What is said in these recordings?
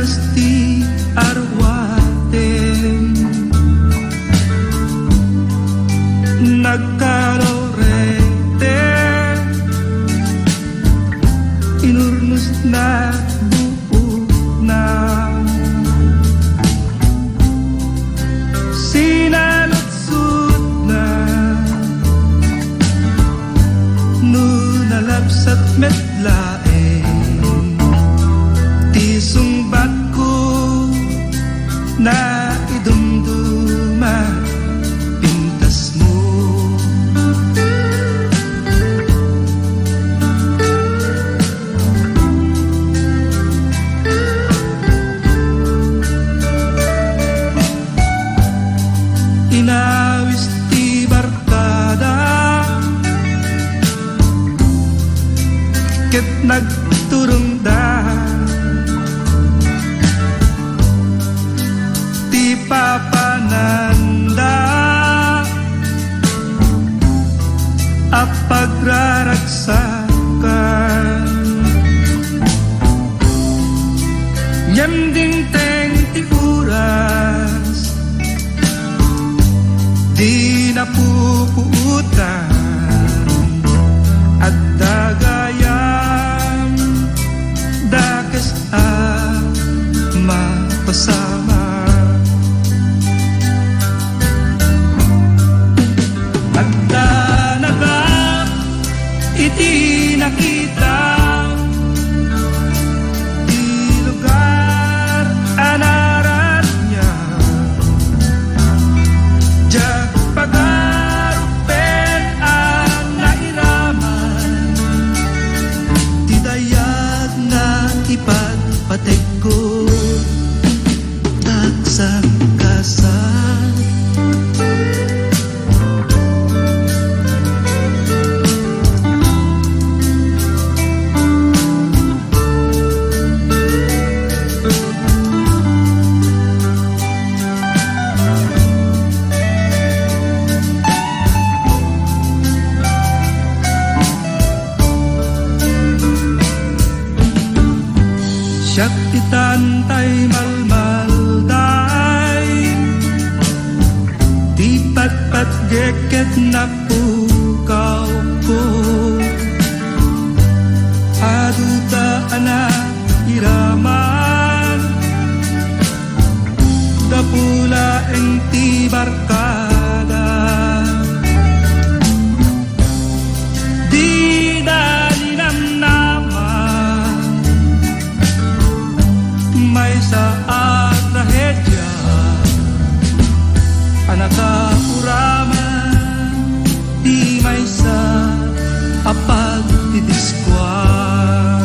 inawis ti arwaten, nagkalorete, inurnos na buo na, sinalutsut na, nunalapsat metlaeng, ti sungbat ko na idumduma pintas mo. Inawis ti barkada ket nagturungda, ti papananda apagraragsakan, nyamding teng ti oras di napupuutan at dagayam dakes mapasama. At danagap iti nakita di lugar anarat niya, jak pagarupen ang nairaman, di dayag na ipagpatek ko taksang kasal. Siyak itantay malmalday, di patpat geket na pukaw ko, aduta anak iraman, dapula eng ti barkada, di dalinam naman may saat trahedya, anakauraman, di may sa apag didiskwar.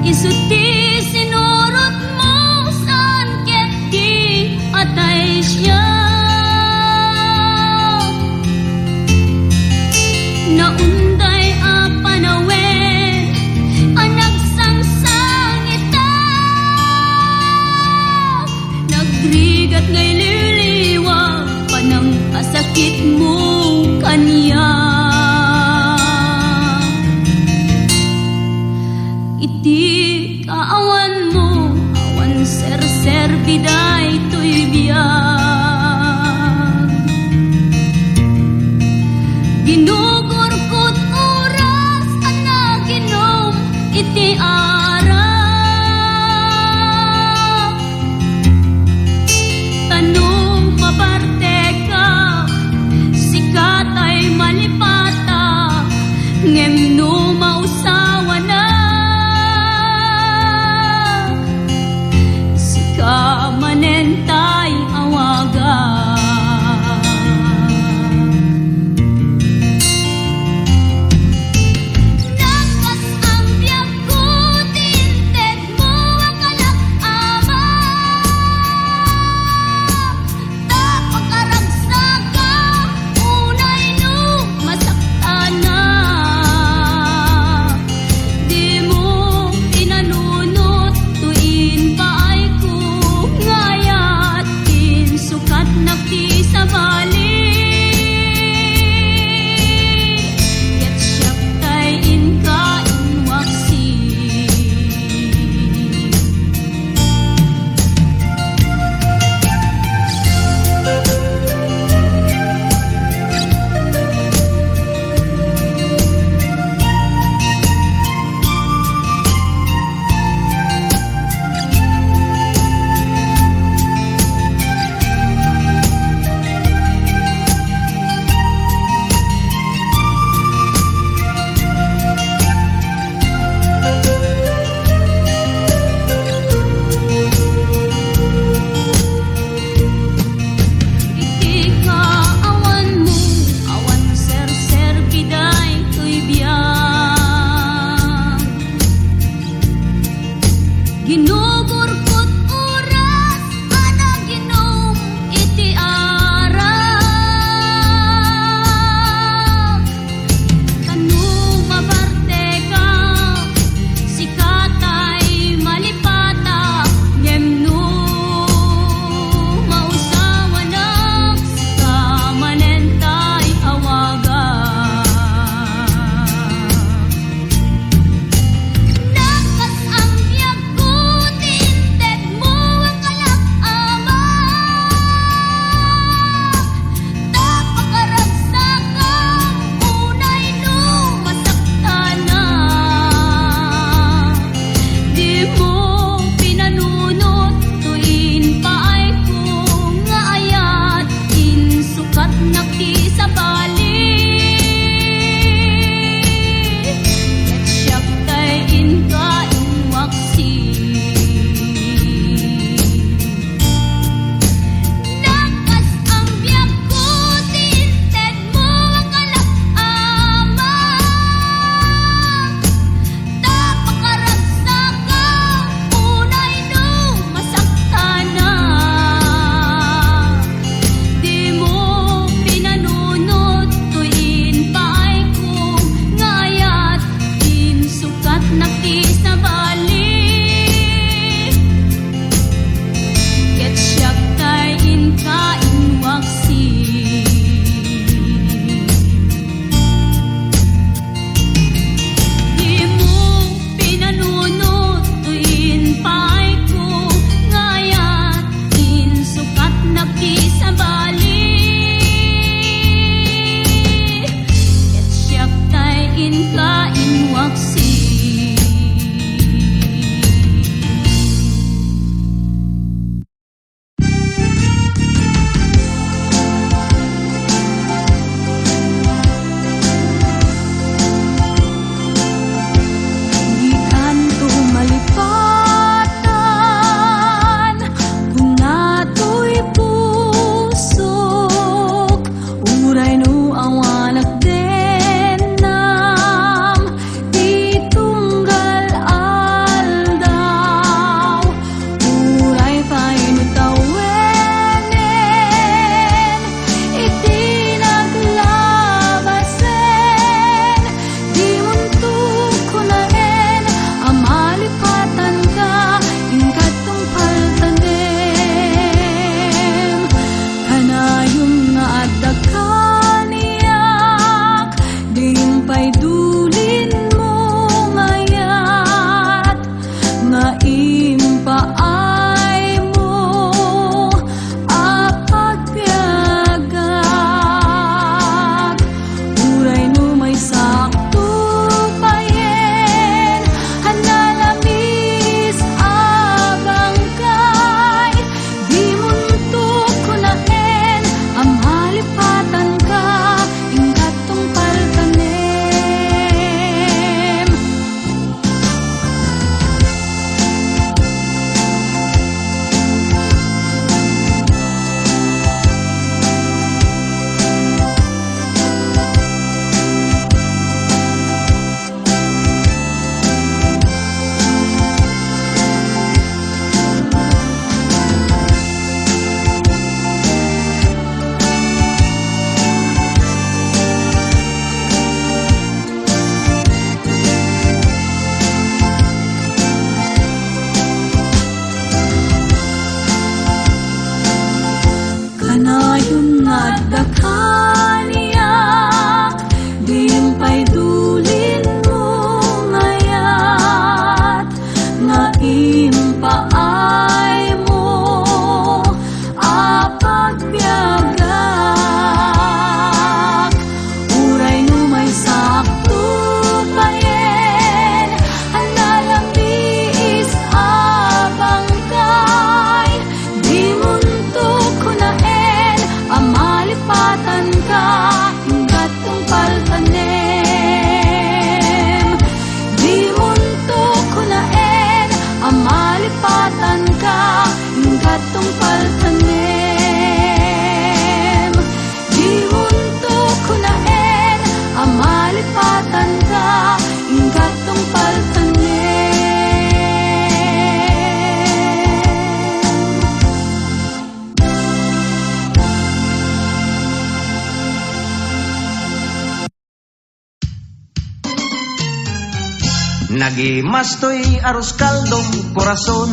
Isuti sinurot mo saan ket di atay siya. Naunday a panawen anak sangsang ita. Nagrigat ngay liliwag panang pasakit mo kaniya. Iti kaawan mo awan ser biday to'y biyag. Ginugurkot oras anak inom iti arak. Tanong maparte ka sikat ay malipata ngem no mausawa na. Sika manentay awaga. Nakas ang biyak ko Nagimastoy aros kaldong korason,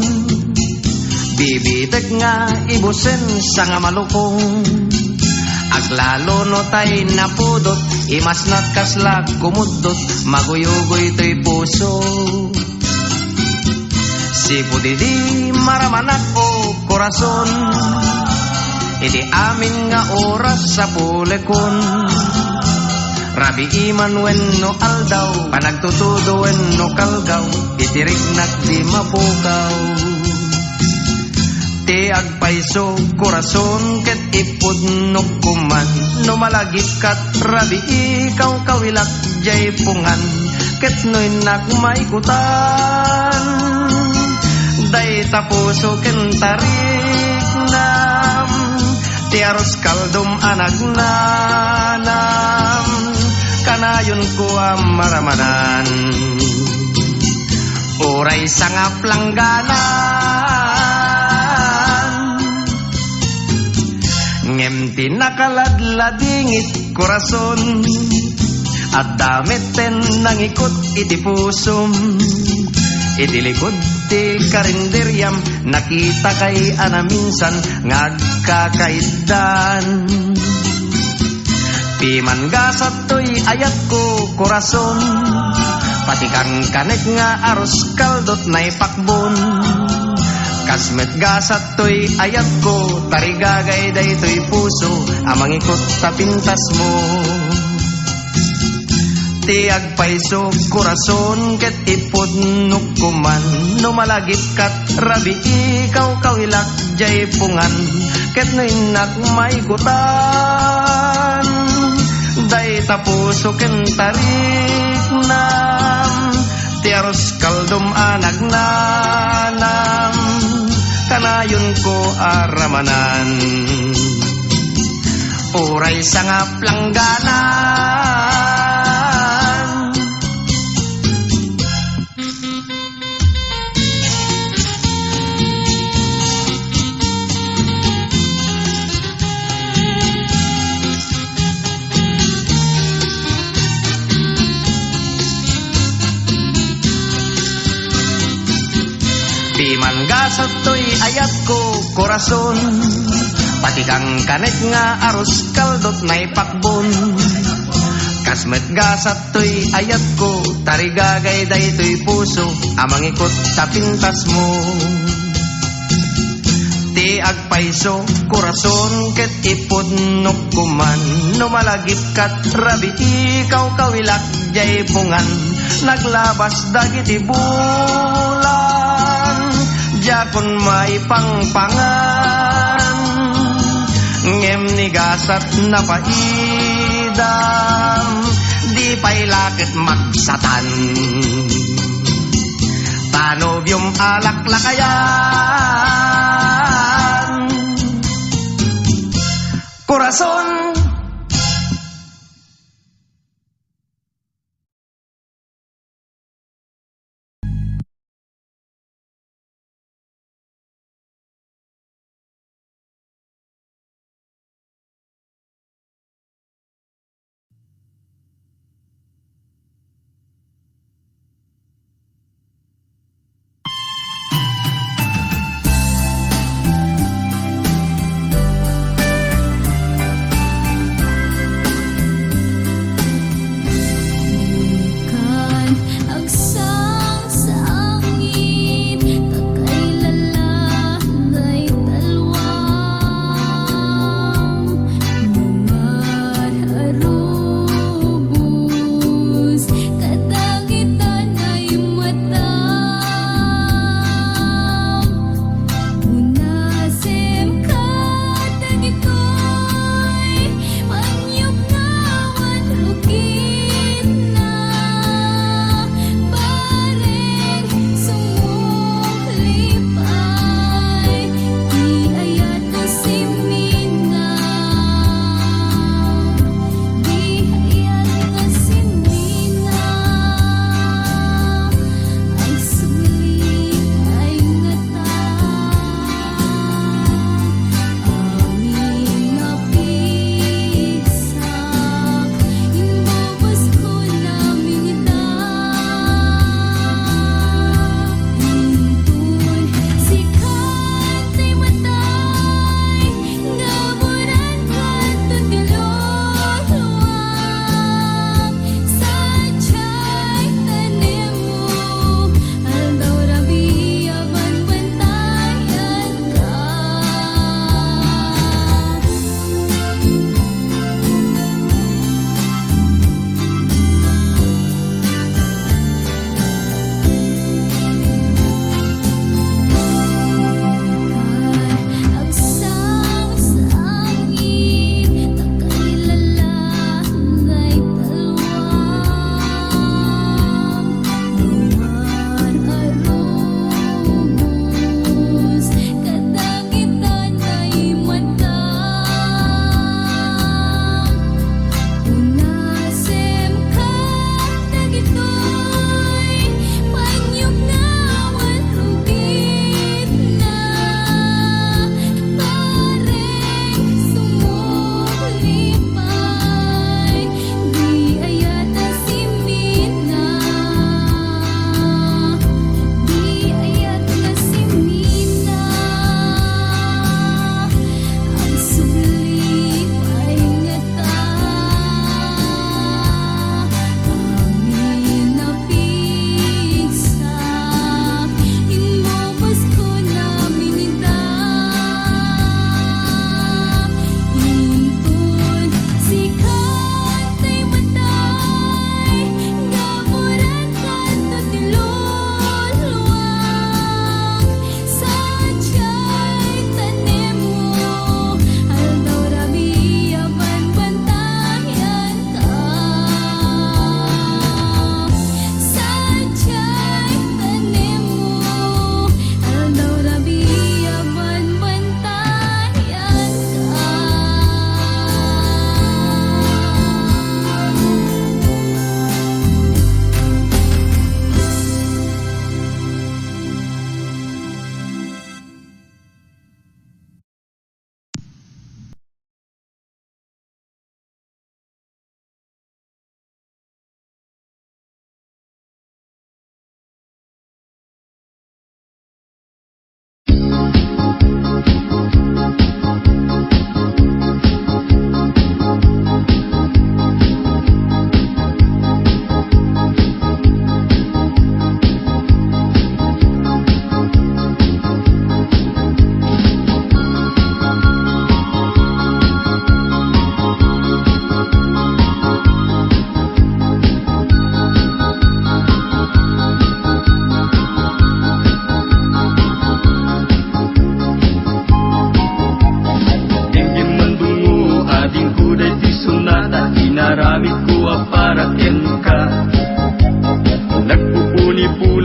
bibitek nga ibusen sa nga malukong. Aglalo no tay napudot, imas nat kasla kumudot, maguyugoy to'y puso. Si pudidi maramanak o korason, iti amin nga oras sa pulekon. Rabi iman wenno aldaw, panagtutudo wenno kalgaw, itirignak di mapukaw. Ti agpaiso korason ket ipud no kuman, no malagip kat rabi ikaw kawilak jay pungan, ket noy nak maikutan. Day tapuso ken tarik nam, ti aros kaldom anagnanam, kanayon ko maramanan. Uray sangap langganan, ngem tinakaladladingit korason, at damiten nang ikot iti pusom. Iti likod ti karinderyam, nakita kay ana minsan ngagkakaidan. Piman gasat to'y ayat ko korason, pati kang kanek nga aros kaldot na ipakbon. Kasmet gasat to'y ayat ko, tarigagay day to'y puso, amang ikot tapintas mo. Ti agpaiso korason ket ipod nukuman, no malagip kat rabi ikaw kawilak jay pungan, ket no inak maikutan. Day tapuso ken tarik nam, ti aros kaldom anagnanam, kanayon ko aramanan. Uray sangap langganan, piman gasat to'y ayat ko korason, pati kang kanek nga aros kaldot na ipakbon. Kasmet gasat to'y ayat ko, tarigagay day to'y puso, amang ikot sa pintas mo. Ti agpaiso korason ket ipod nukuman, no malagip kat rabi ikaw kawilak jay pungan. Naglabas dagiti bulan, jakon may pangpangan, ngem ni gasat na paidam, di pa'y lakit magsatan. Tanobyong alaklakayan, korason.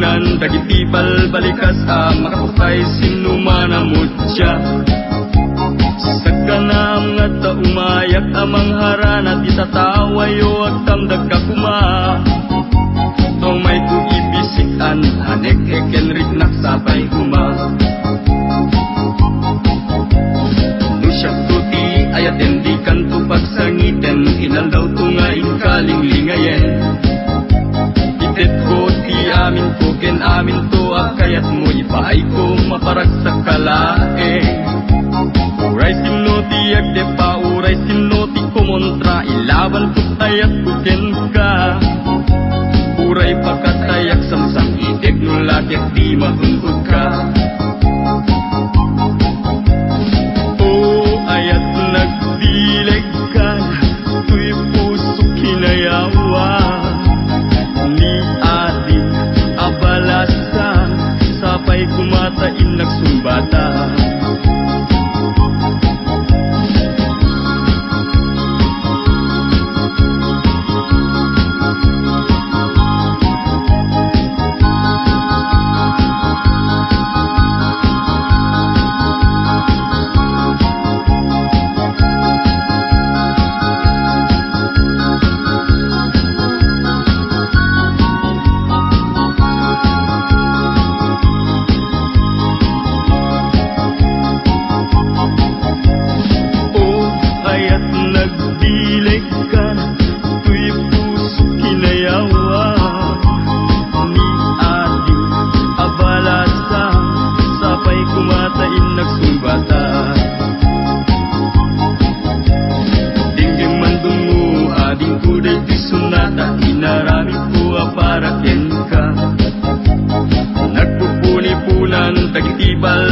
puli-pulinan dagiti balbalikas makapapay sinuman amudya. Sakanam nga ta umayak amang harana ti tatawayo agtamdag kakuma. Tong may ku ibisikan anek ekenrik naksapay kuma. Nusyak tuti ayat endi kanto pagsangiten inal daw tungain kalinglingayen. Itet ko ti amin ko ken amin to akayat mo ipaay ko maparagsak kalaeng. Uray sino ti agdepa uray sino ti kumontra ilaban ko ayat ko ken ka. Uray pagkatayak samsang ideg nulakit di matungkod ka. O ayat nagdileg ka tuy puso kinayawa ni ating abalasa sapay kumatain nagsumbata.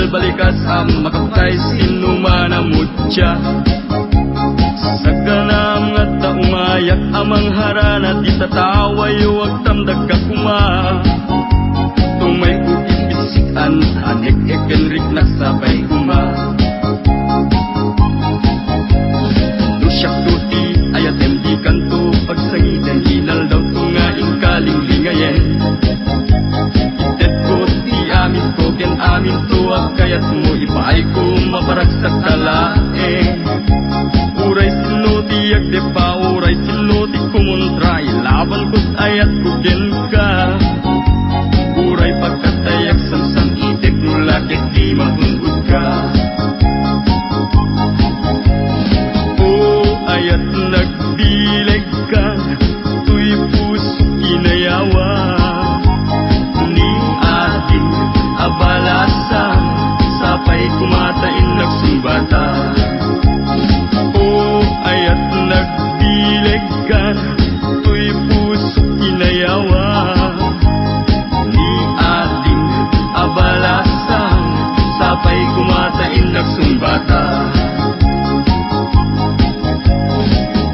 Balikas makapatay sinuman amudya. Sakanam nga ta umayak amang harana ti tatawayo agtamdag kakuma. Tumay ku ibisikan anek ekenrik naksapay kuma. Nusyak tuti ayat endi kanto pagsangiten hinal daw tungaing kalinglingayen. Itet ko ti amin ko ken amin to kayat mo ipaay ko maparagsak kalaeng. Uray sino ti agdepa uray sino ti kumontra ilaban ko't ayat ko ken ka. Uray pagkatayak samsang ideg nulakit di matungkod ka. O ayat nagdileg ka tuy puso kinayawa ni ating abalasa sapay kumatain nagsumbata. O ayat nagdileg ka tuy puso kinayawa ni ating abalasa sapay kumatain nagsumbata.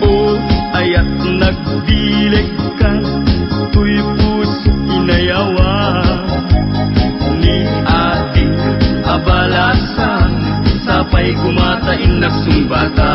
O ayat nagdileg ka tuy puso kinayawa ni ating abalasan sapay kumatain nagsumbata.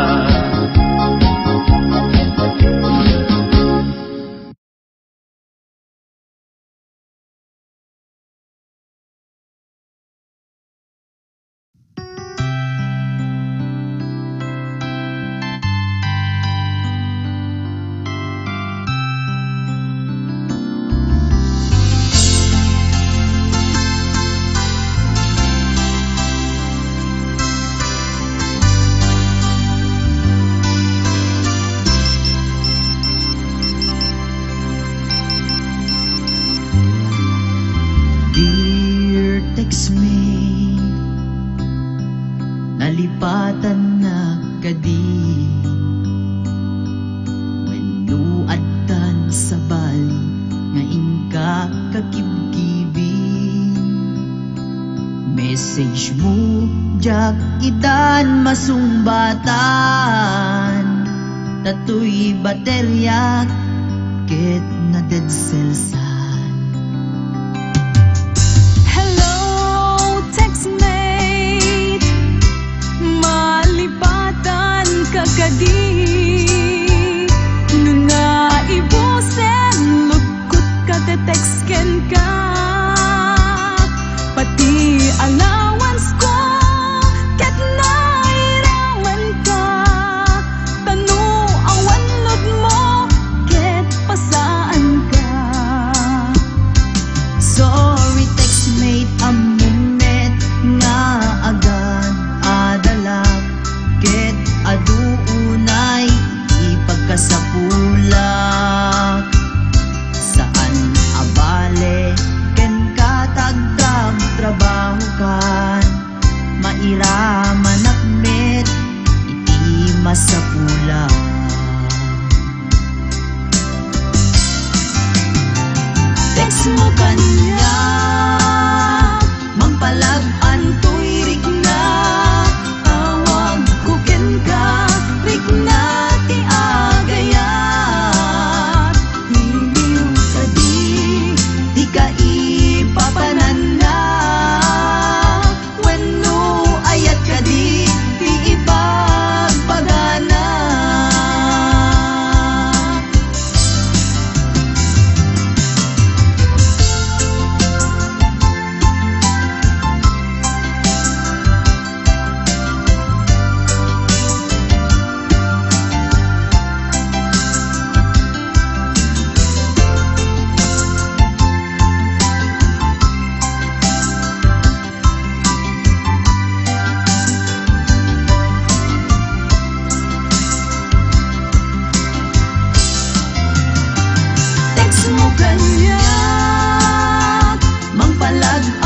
Nalipatan na kadi wenno addan sa bali nga ingka kakibkibin. Message mo jak itan masumbatan tatoy baterya ket na dead cells. Kagadi nung naibusen lukot ka te-text ken ka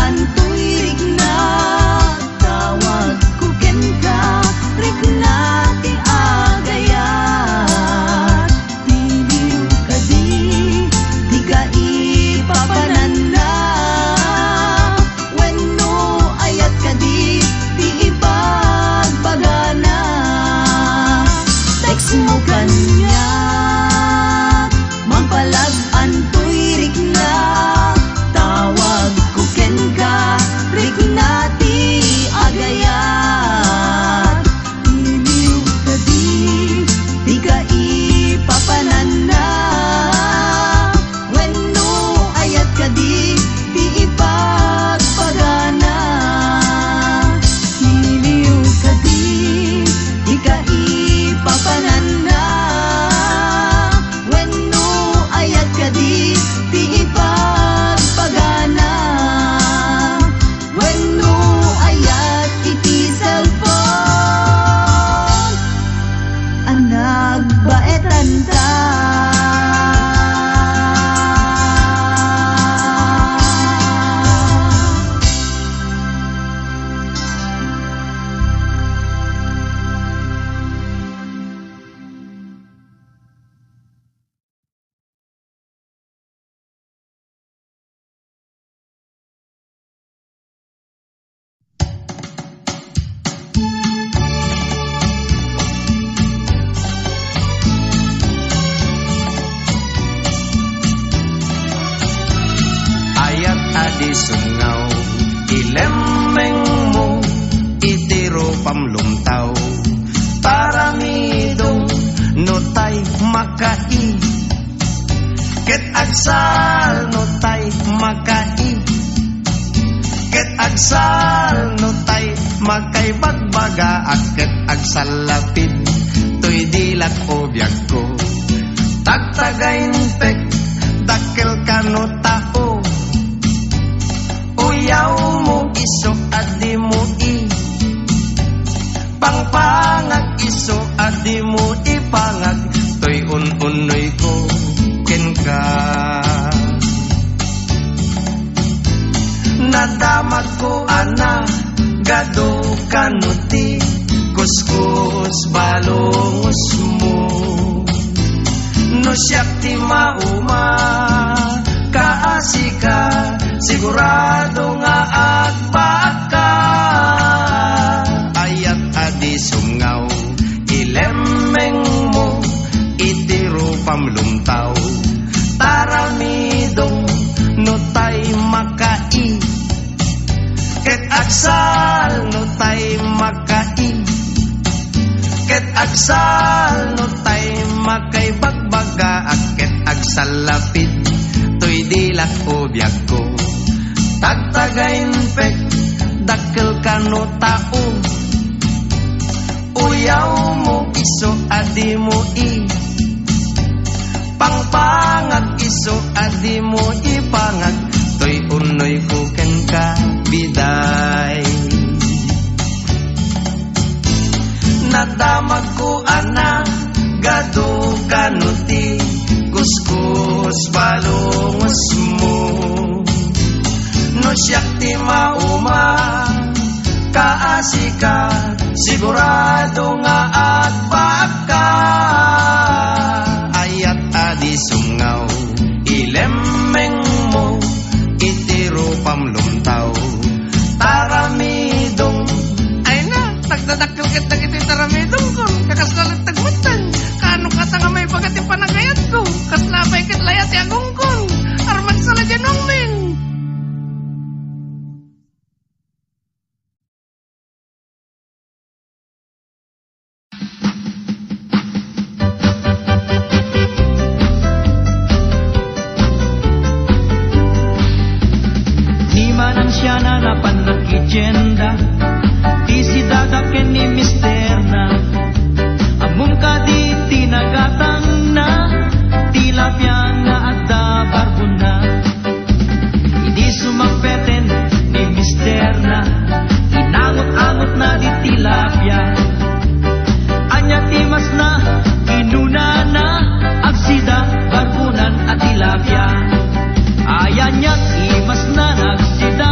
antoy rigna, tawag ko ken ka, rigna ti agayat. Tiliw ka di ka ipapananda, wenno ayat ka di ipagbagana. Text mo kanya, mampalag antoy rigna, tawag ko ken ka, rigna ti agayat. Iliw ka di ka ipapananda, wenno ayat ka di ipagpagana. Iliw ka di ka ipapananda, wenno ayat ka di ipagpagana. Wenno ayat iti cellphone, ang nagbaetan ta. Ayat adi sungaw, ilemeng mo, itiro pamlumtaw. Paramidong notay makai, ket agsal notay makai, ket agsal notay makay bagbaga, ket agsal lapid, to'y dilak o biyag ko. Tagtagayin pek, dakil ka no tao, uyaw mo iso adi mo pangpangag iso adi mo ipangag, to'y unoy ko ken ka. Nadamag ko ana gado kanuti, kuskus balongos mo, no siyak ti mauma kaasika, sigurado nga agbaka. Ayat adi sungaw, ilemeng mo, itiro pamlumtaw. Taramidong notay makai, ket agsal notay makai, ket agsal notay makay bagbaga, ket agsal lapid, to'y dilak o biyag ko. Tagtagayin pek, dakil ka no tao, uyaw mo iso adi mo pangpangag iso adi mo ipangag, to'y unoy ko ken ka biday. Nadamag ko ana gado kanuti, kuskus balongos mo, no siyak ti mauma kaasika, sigurado nga agbaka. Ayat adi sungaw, ilemeng mo, itiro pamlumtaw. Taramidong, ay na, tagdadakil kita iti taramidong ko, kakasalat tagmutan, kano kata nga may bagat yung panagayat ko, kaslapay kit layat yagong kong, arman sa ladyanong min. Siya na napanakitsyenda, di si dadaken ni mister na, among ka di tinagatang na, tilapia nga at dabarbo na. Hindi sumagpeten ni mister na, inangot-angot na di tilapia. Anya timas na, kinuna na, agsida, barbunan at tilapia. Ayan niya, timas na nagsida,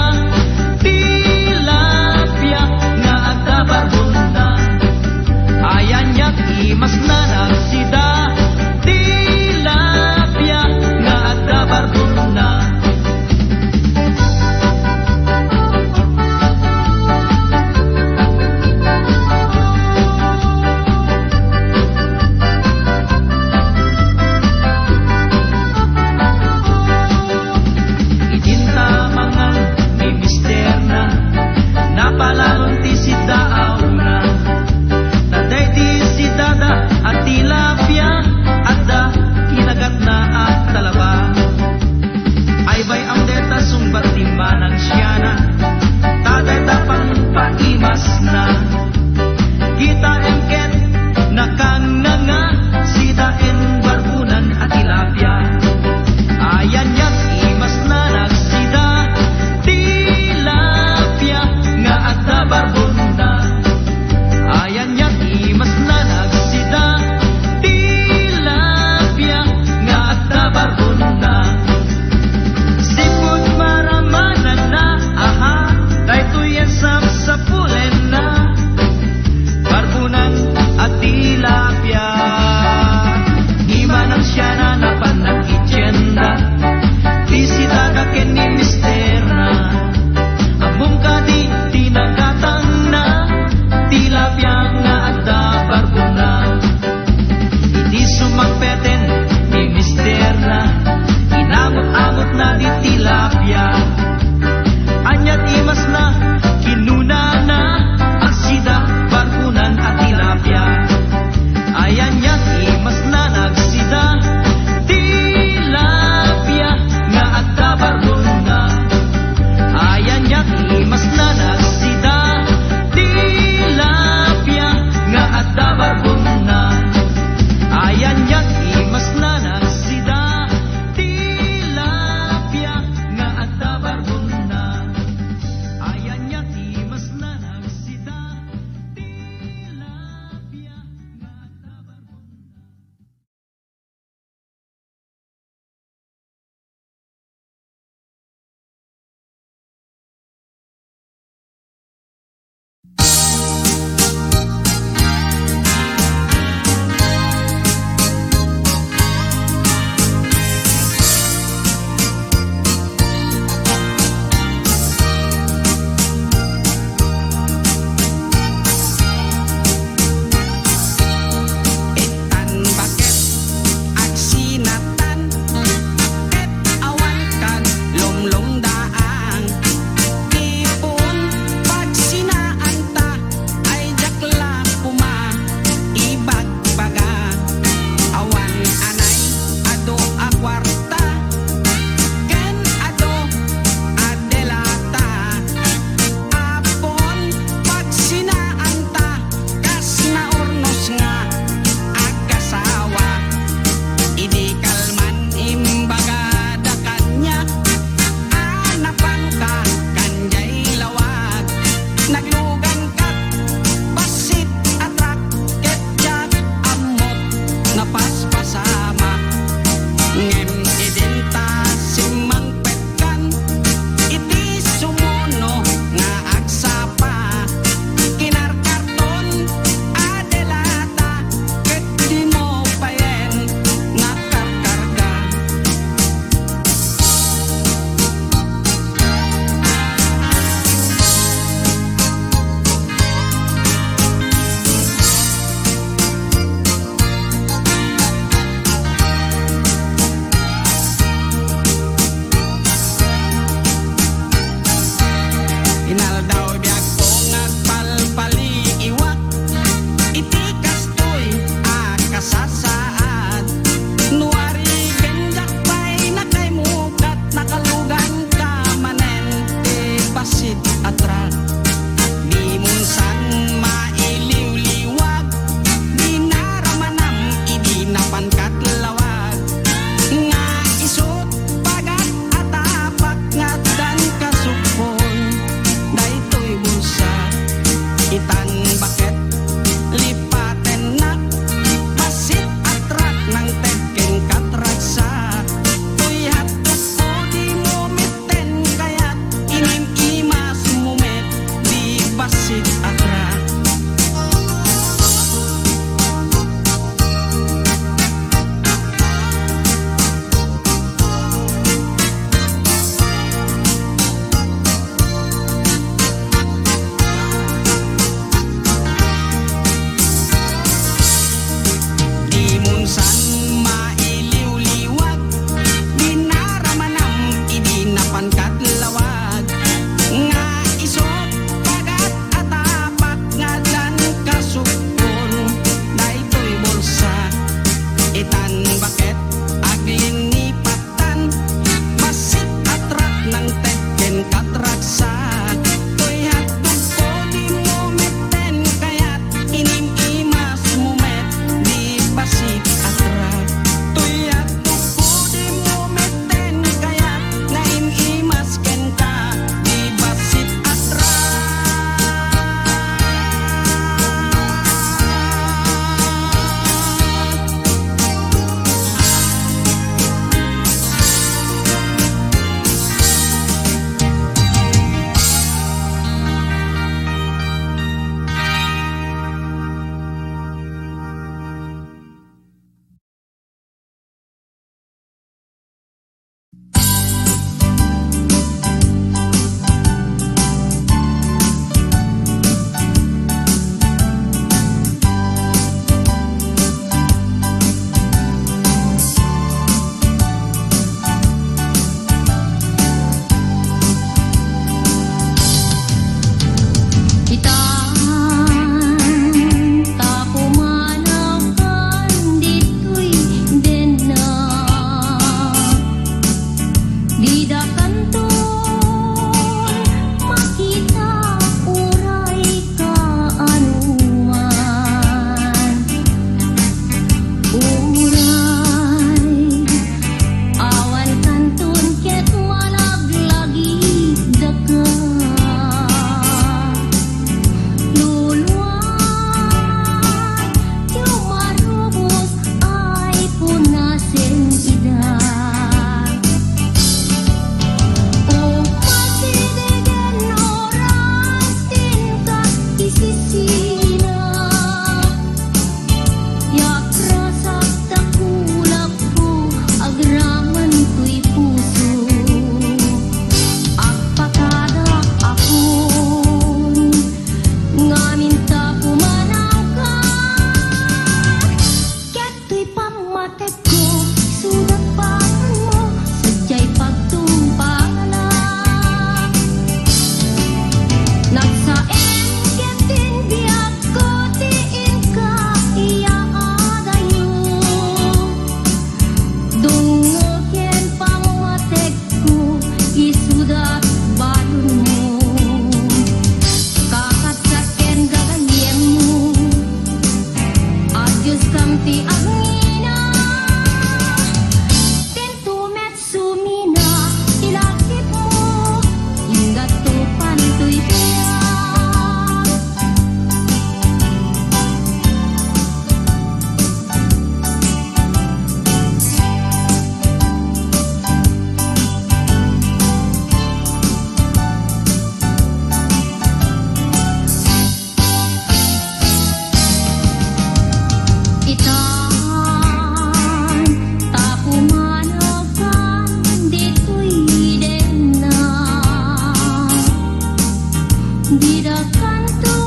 Di kanto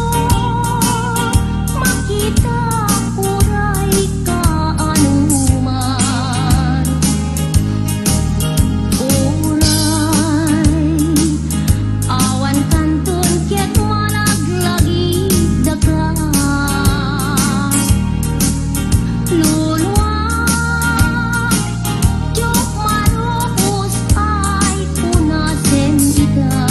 makita uray ka anuman. Uray awan kanton ket managlagi daga. Luluwag jok marupos ay punasen ida.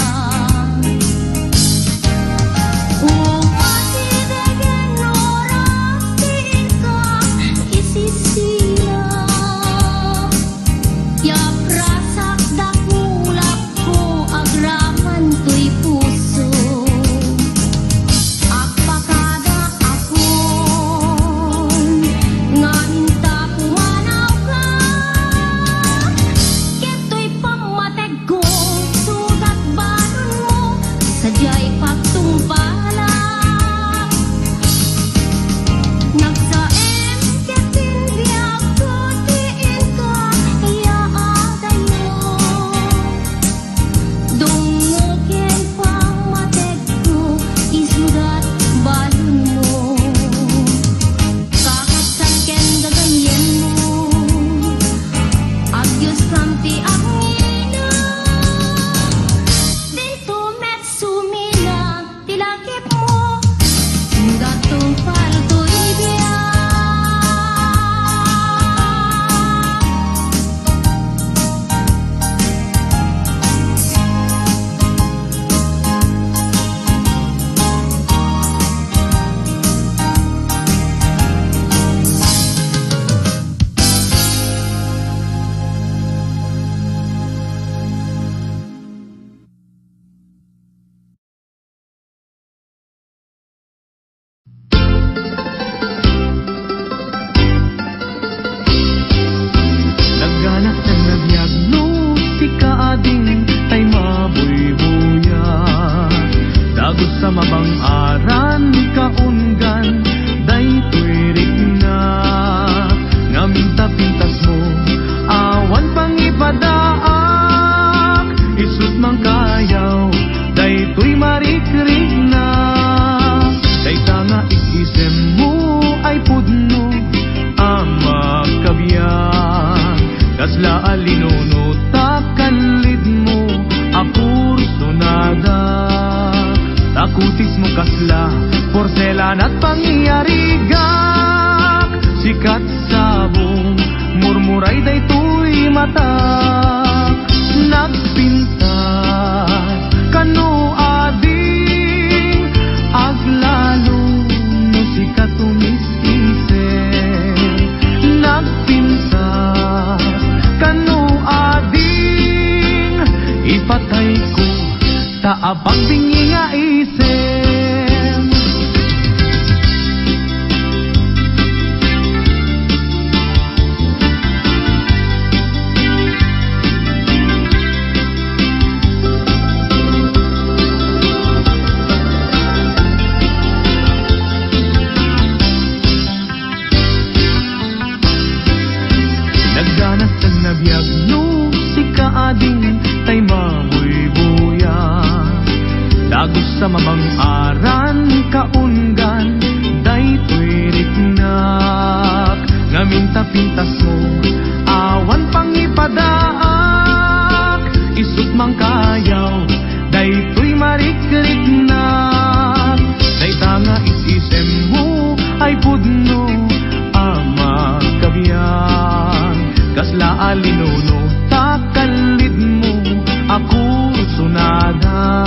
Sadya'y pagtumpalak nagsaem ket tinbiag ko tiin ka yaadayo. Dungukin pang matek ko isudat balon mo. Kakatsan ken gagayen mo agyos kamti ang ina. Dito met sumilang tilakip mo gatong palto'y Nagganak ng nabiyag no si kaading tay mabuybuya. Dagos sa mabang aran kaungan day tuwirik na. Ngaminta pintas mo awan pang ipadaak. Isut mang kayaw day tuy marikrik na. Day tanga ikisem mo ay pudno ama kabiyan. Kasla alinuno takanlid mo apur sunada. Takutis mo kasla porselan at pangyarigak. Sikat sabong murmuray day tuy mata. Nagpintas kano ading aglalo no sikat tumis-isip. Nagpintas kano ading ipatay ko taapang bingi nga isip. Nagganak ng nabiyag no si kaading tay mabuybuya. Dagos sa mamang aran kaungan day tuwirik nak. Ngaminta pintas mo awan pang ipadaak. Isut mang kayaw day tuy marikrik nak. Day tanga isisem mo ay pudno ama kabiyan. Kasla alinuno takalid mo ako sunada.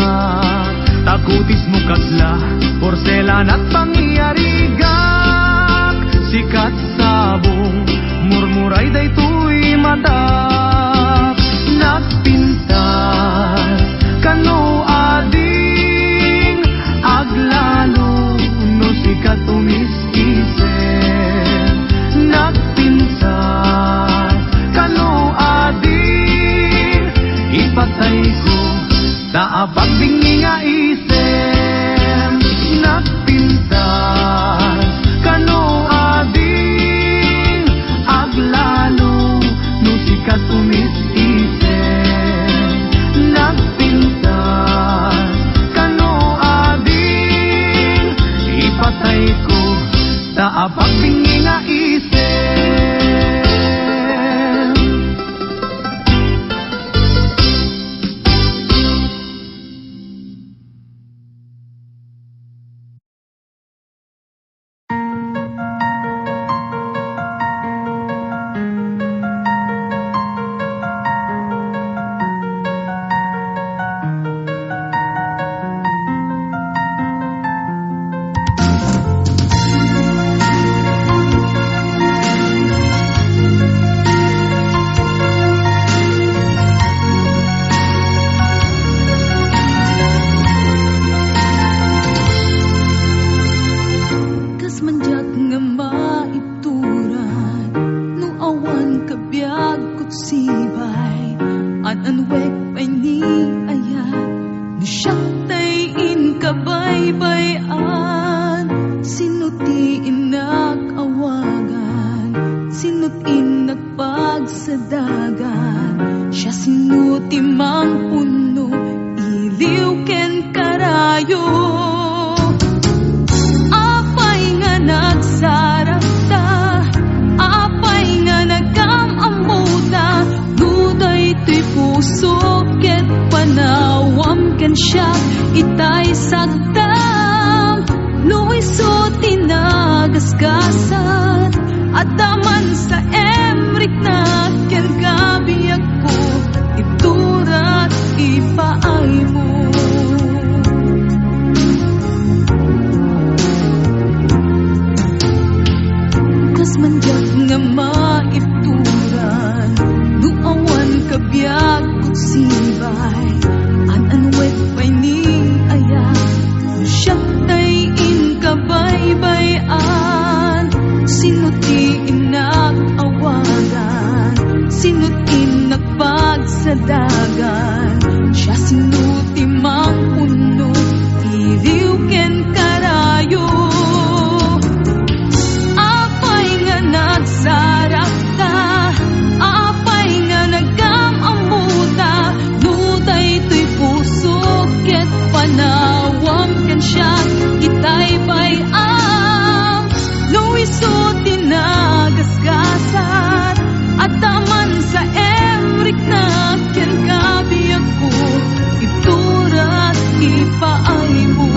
Takutis mo kasla porselan at pangyarigak. Sikat sabong murmuray day tuy mata. Nagpintas kano ading aglalo no sikat tumis-isip. Nagpintas kano ading ipatay ko taapag bingi nga isip. Nagpintas pagbingi nga isip. Kas manjak nga maituran no awan kabyag kut sibay an anwek pay ni ayat no siyak tay in kabaybayan sinuti inak awagan sinutin nagpagsadagan siya sinuti mang puno iliw ken karayo nagsarata apay nga nagamamuta duday to'y puso ket panawam ken siya itay sagdam luiso tinagasgasan at daman sa emrik na ken kabiyak ko iturat ipaay mo. Manjak nga maituran no awan kabyag kut sibay an anwet pay ni ayat no siyak tay in kabaybayan sinuti inak awagan sinutin nagpagsadagan siya sinuti mang puno iliw ken karayo nagsarata apay nga nagamamuta duday to'y puso ket panawam ken siya itay bayam luiso tinagasgasan at taman sa emrik na ken kabiyak ko iturat ipaay mo.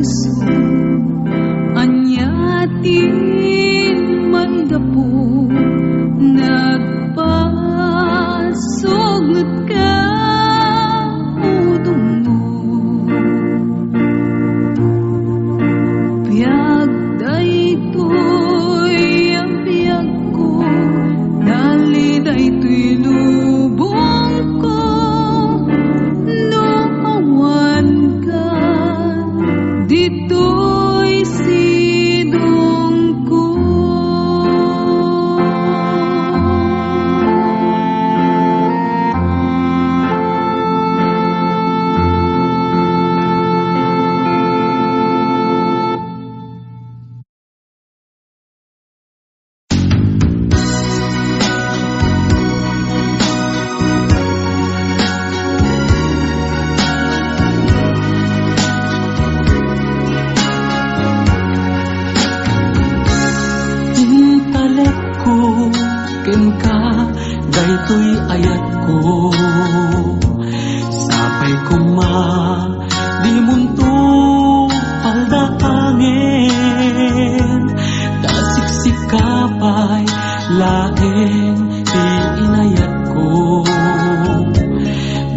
iso anyatin mandapo nagpasugnot ka udong mo biyag daytoy ang biyag ko dali daytoy lubong ko no awan ka dito'y sidong ko. Intalek ko ken ka daytoy ayat ko sapay kuma di munto paldaangen dasiksikapay laeng di inayat ko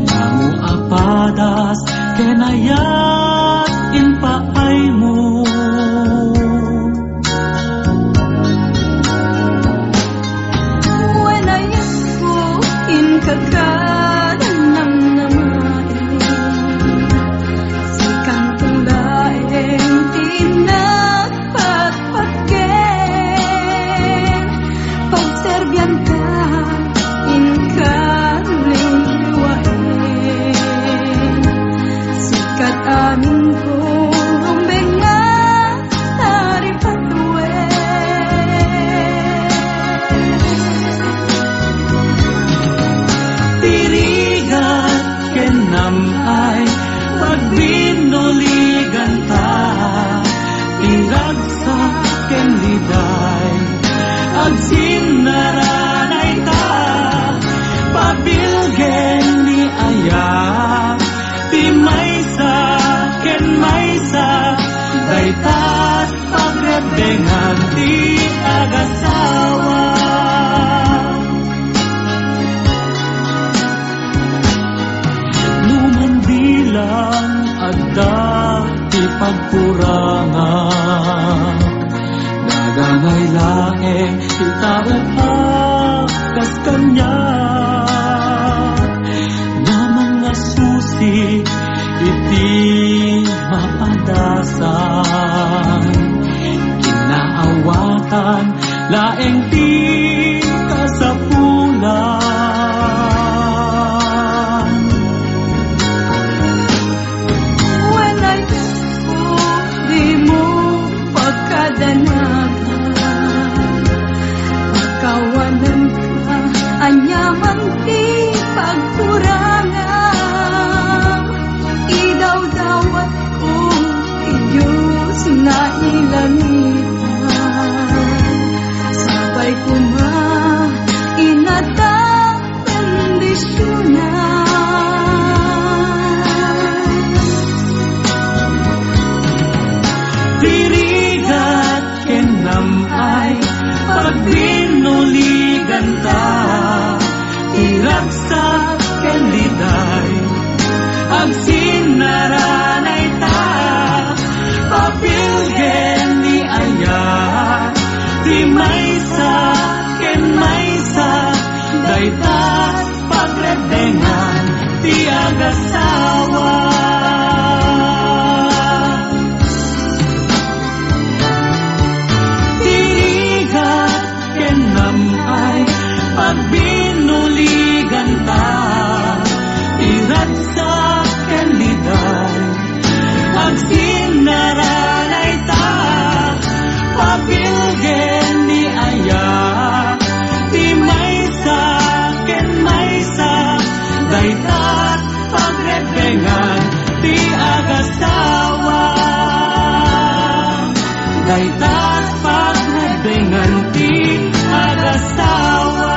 nangu apadas ken ayat inpaay mo When I ko in kagadan ng namain sikang tulaeng tinagpatpatgen pagserbyan ka in kanuling luwain sikat amin ko rumbeng nga taripatuen tirigan kenam ay pagbinuligan ta tiragsa ken liday agsinaranay ta pabilgen ni aya ti maysa ken maysa daytas pagrebengan ti agasawa bilang adda ti pagkurangan nagangay laeng ti tao kas kanya na mga susi iti mapadasan kinaawatan laeng ti kasapulan When I ko di mo pagkadanagan pagkawanan ka anyaman ti pagkurangan idaw-dawat ko ti Diyos na ilangitan sabay kuma inatang bendisyonan tirigat kenam ay pagbinuligan ta iragsak ken liday agsinaranay ta papilgen ni aya ti maysa ken maysa daytas pagrebengan ti agasawa pagbinuligan ta iragsak ken liday agsinaranay ta papilgen ni aya ti maysa ken maysa daytas pagrebengan ti agasawa daytas pagrebengan ti agasawa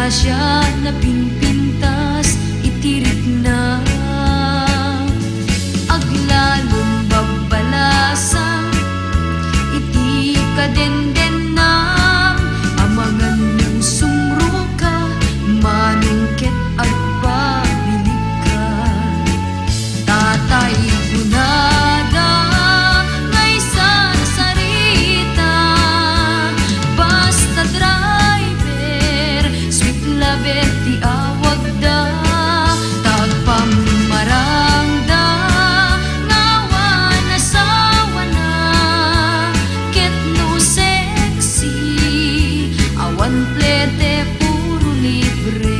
disgrasya na pinpintas itirik na aglalong babalasan iti kadenden na amangan ng sumro ka manungket agpabilik ka tatay gunada ngay sarsarita basta driver sweet lover ti awag da tagpamarangda ngawan asawa na ket no sexy awan plete puro libre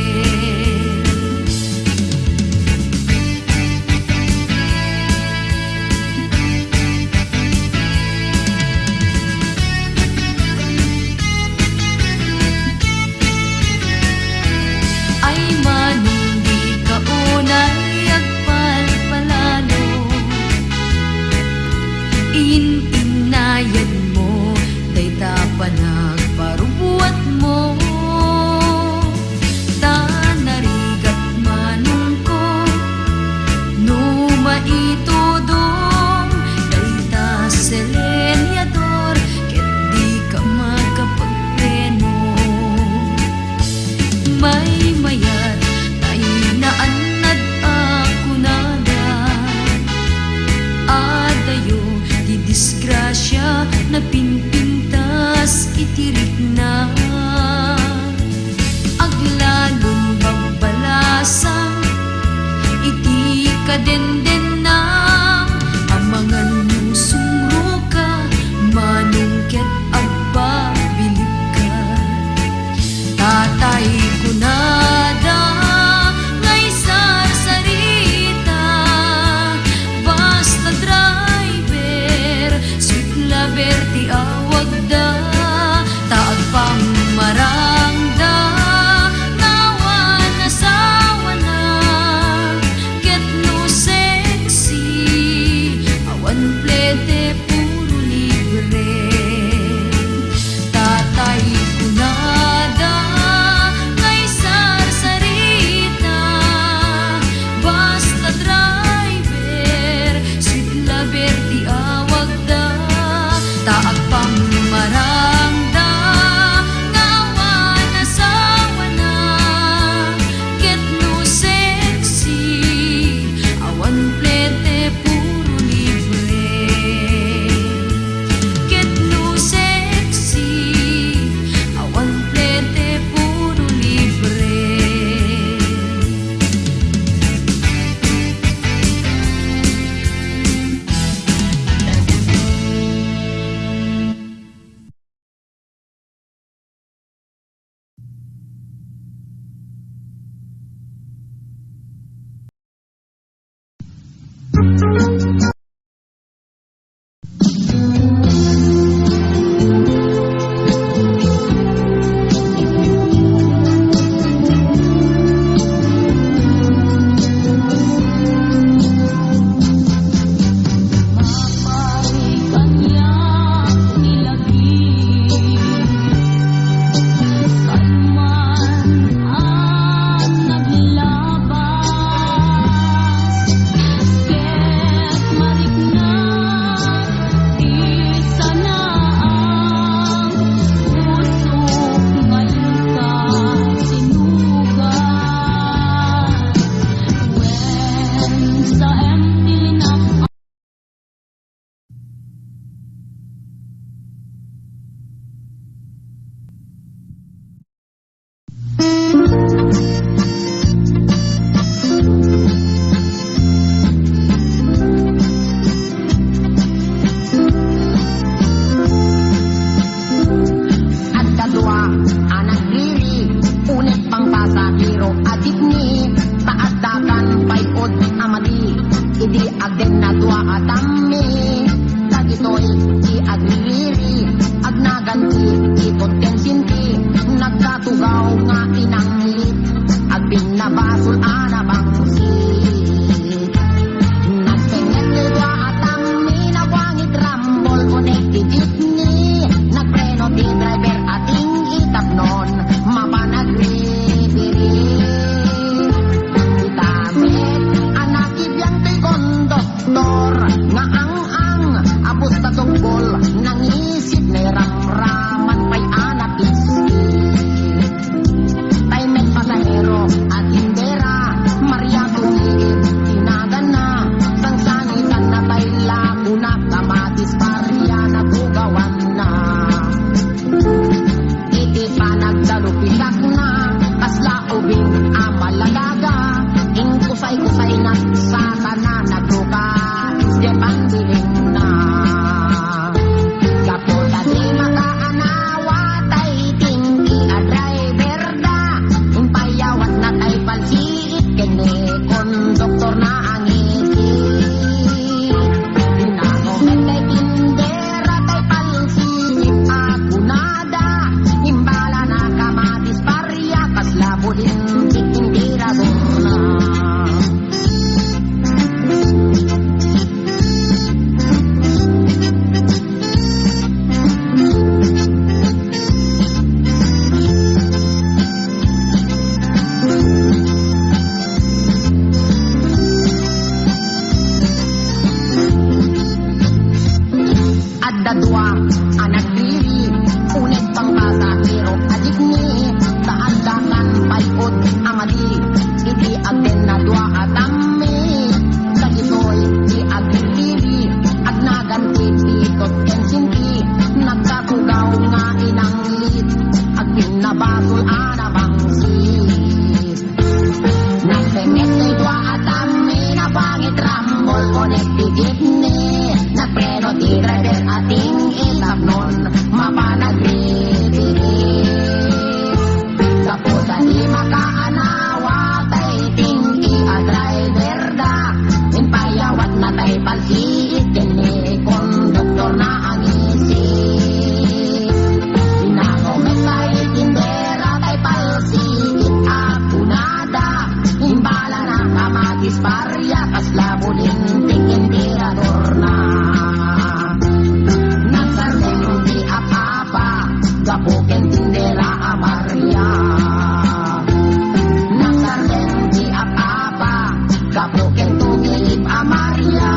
ay manong di ka unay agpalpalano ininayan mo day tapanagparubuat mo tanarigat manong ko no maitudong day ta selenyador ket di ka makapagpreno may mayat tay naanad ako nada adayo di disgrasya na pinpintas itirik na aglalong babalasan iti kadenden na amangan ng sumro ka manungket agpabilik ka tatay kunada ngay sarsarita basta driver sweet lover ti awag da taag pamarangda ngawan asawa na ket no sexy awan plete puro libre tatay kunada ngay sarsarita basta driver sweet lover ti awag da taag pamarangda ngawan asawa na ket no sexy awan plete puro libre ket no sexy awan plete puro libre Maparikannya nilagi kalman ang naglabas ket marikna isa na ang pusok ngalka sinugat when sa empty na at kadwa anak diri unit pang pasahero adit ni taadakan payod amadi idi agden na dua atami dagitoy ti agriri agnaganti itot kensinti nagkatugaw nga inanglit agbinabasol anabangsi nagpenget ni dua atami nawangit rambol unek didit ni nagpreno ti driver ating itapnon mapanagrit konduktor na ang isip. Tinagomet kay tindera kay palsingit akunada, himbala na kamatis parya kaslabo din tindera dorna. At dadwa anak diri unit pang pasahero adik ni kaandangan payod amadi iti agden na dua atami kagitoy di agdiri at naganti titot kensinti nagkatugaw nga inang lit agdin na basol anabangsit nagpenget kay dua atami na pangit rambol connected ni nagpreno ti driver ating itabnon mapanagripirit kapusa di makaanawa tay ting i-driver da impayawat na tay palsiit kini konduktor na ang isip inakomet tay tindera tay palsiit apunada himbala na kamatis parya kaslabo din tingin tirador na nagsarden di apapa gapuken tindera amarya nagsarden di apapa gapuken tungilip amarya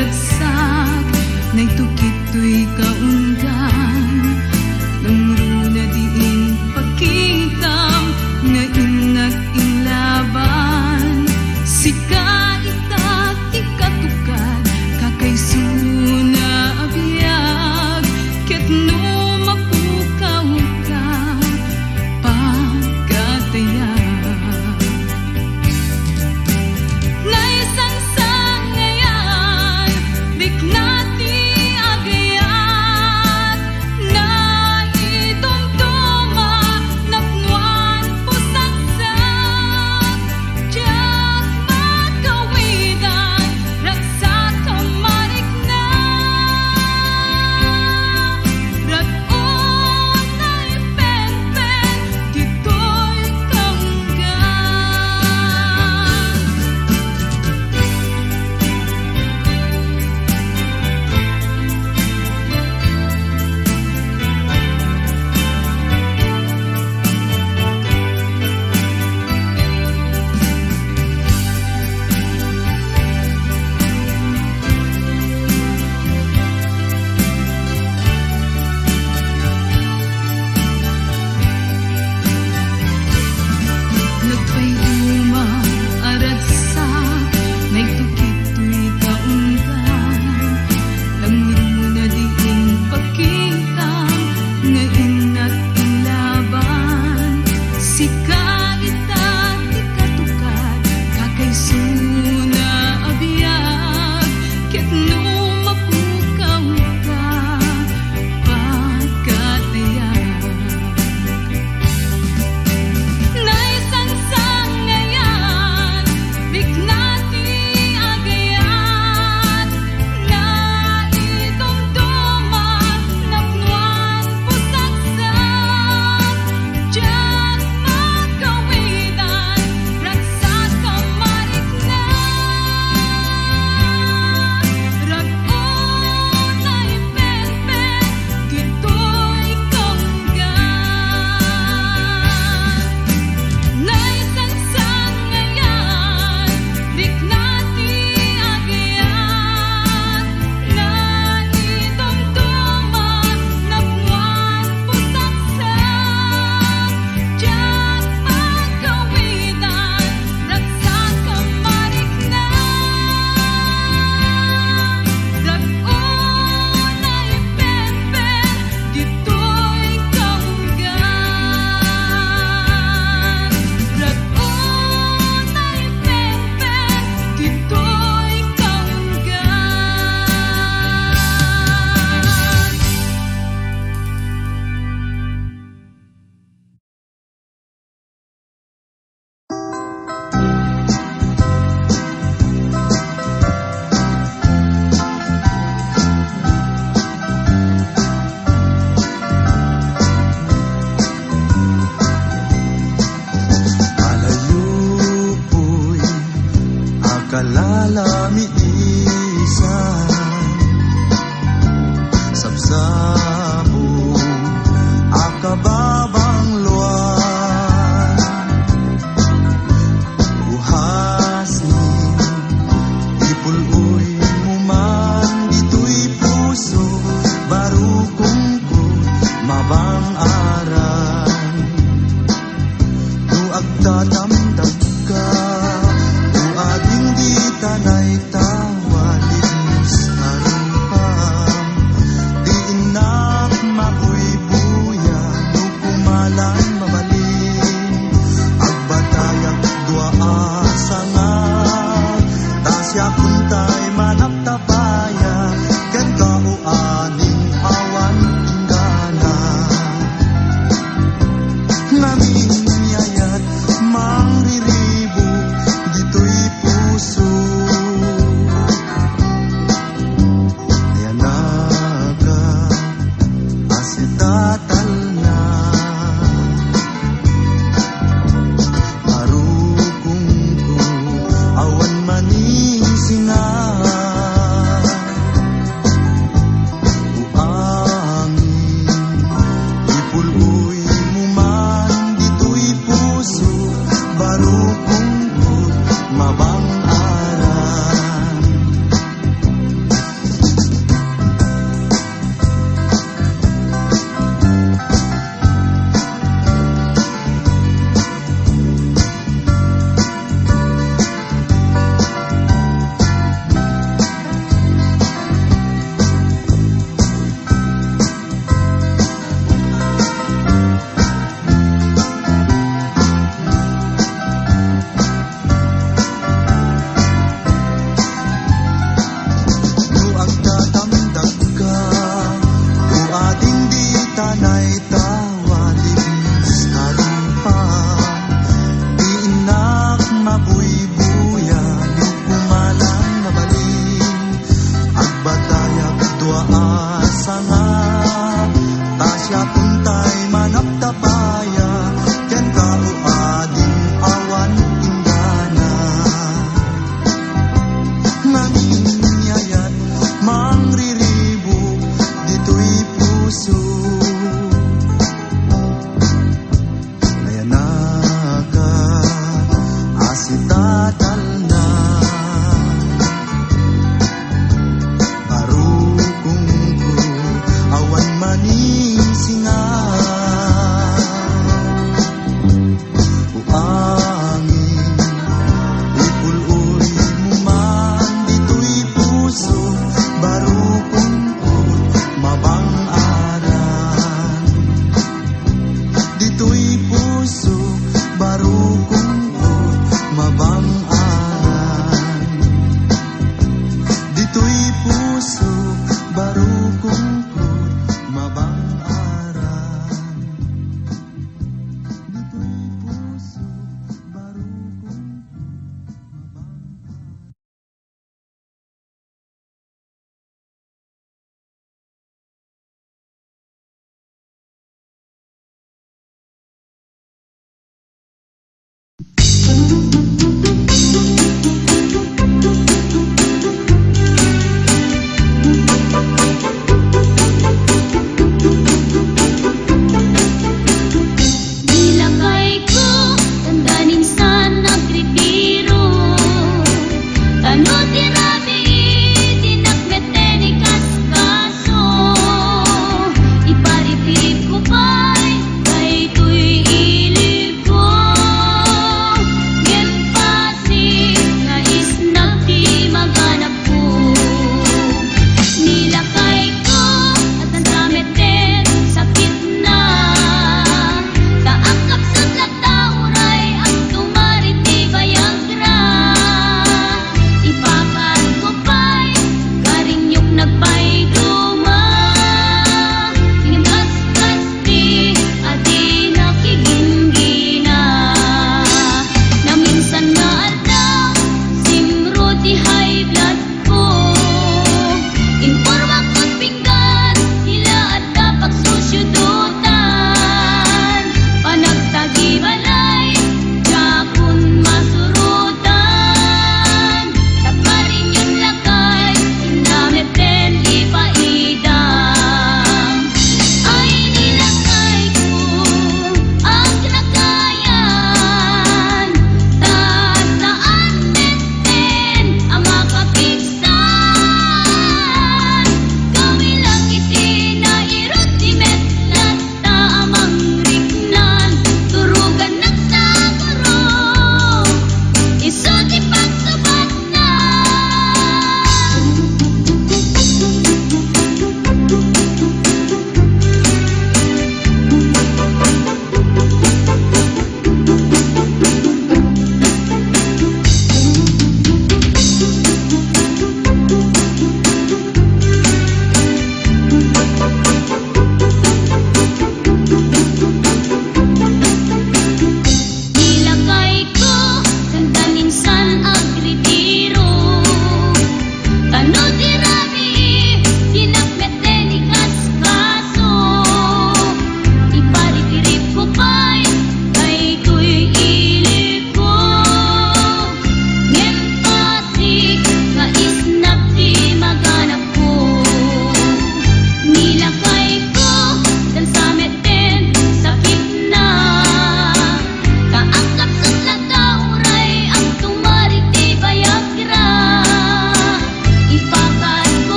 ragsak Nay tukito'y kaundan Namruna diin pagkitam Nga inak inlaban Sika itak ikatukad Kakaysuna abiyag Ket no mapukaw ka Pagkatayag Naisang sangayan baru kumpul mabang aran. Dito'y puso baru kumpul mabang aran. Dito'y puso baru kumpul mabang aran. Dito'y puso baru kumpul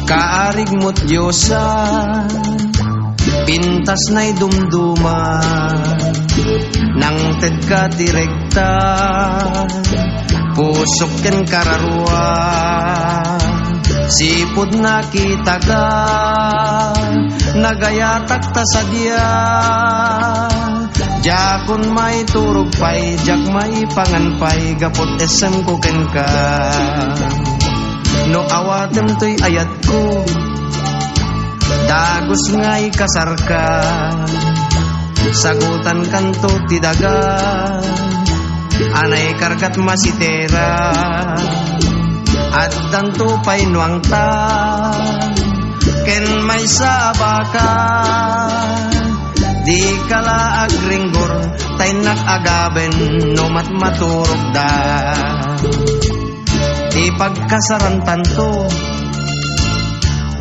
Kaarig mo't Diyosa, pintas na'y dumduman, nang ted ka direkta, pusok ken kararua, sipod nakita ka, nagayatak ta sa diya, jakon may turog pay, jak may panganpay, gapot esem ko ken ka. No awatem to'y ayat ko, dagos nga'y kasar ka, sagutan kanto ti daga, anay kargat masitera, at danto pa'y nuang ta, ken may sabaka, di kala agringgor, tay nakagaben, no maturog da. Di pagkasaran tanto,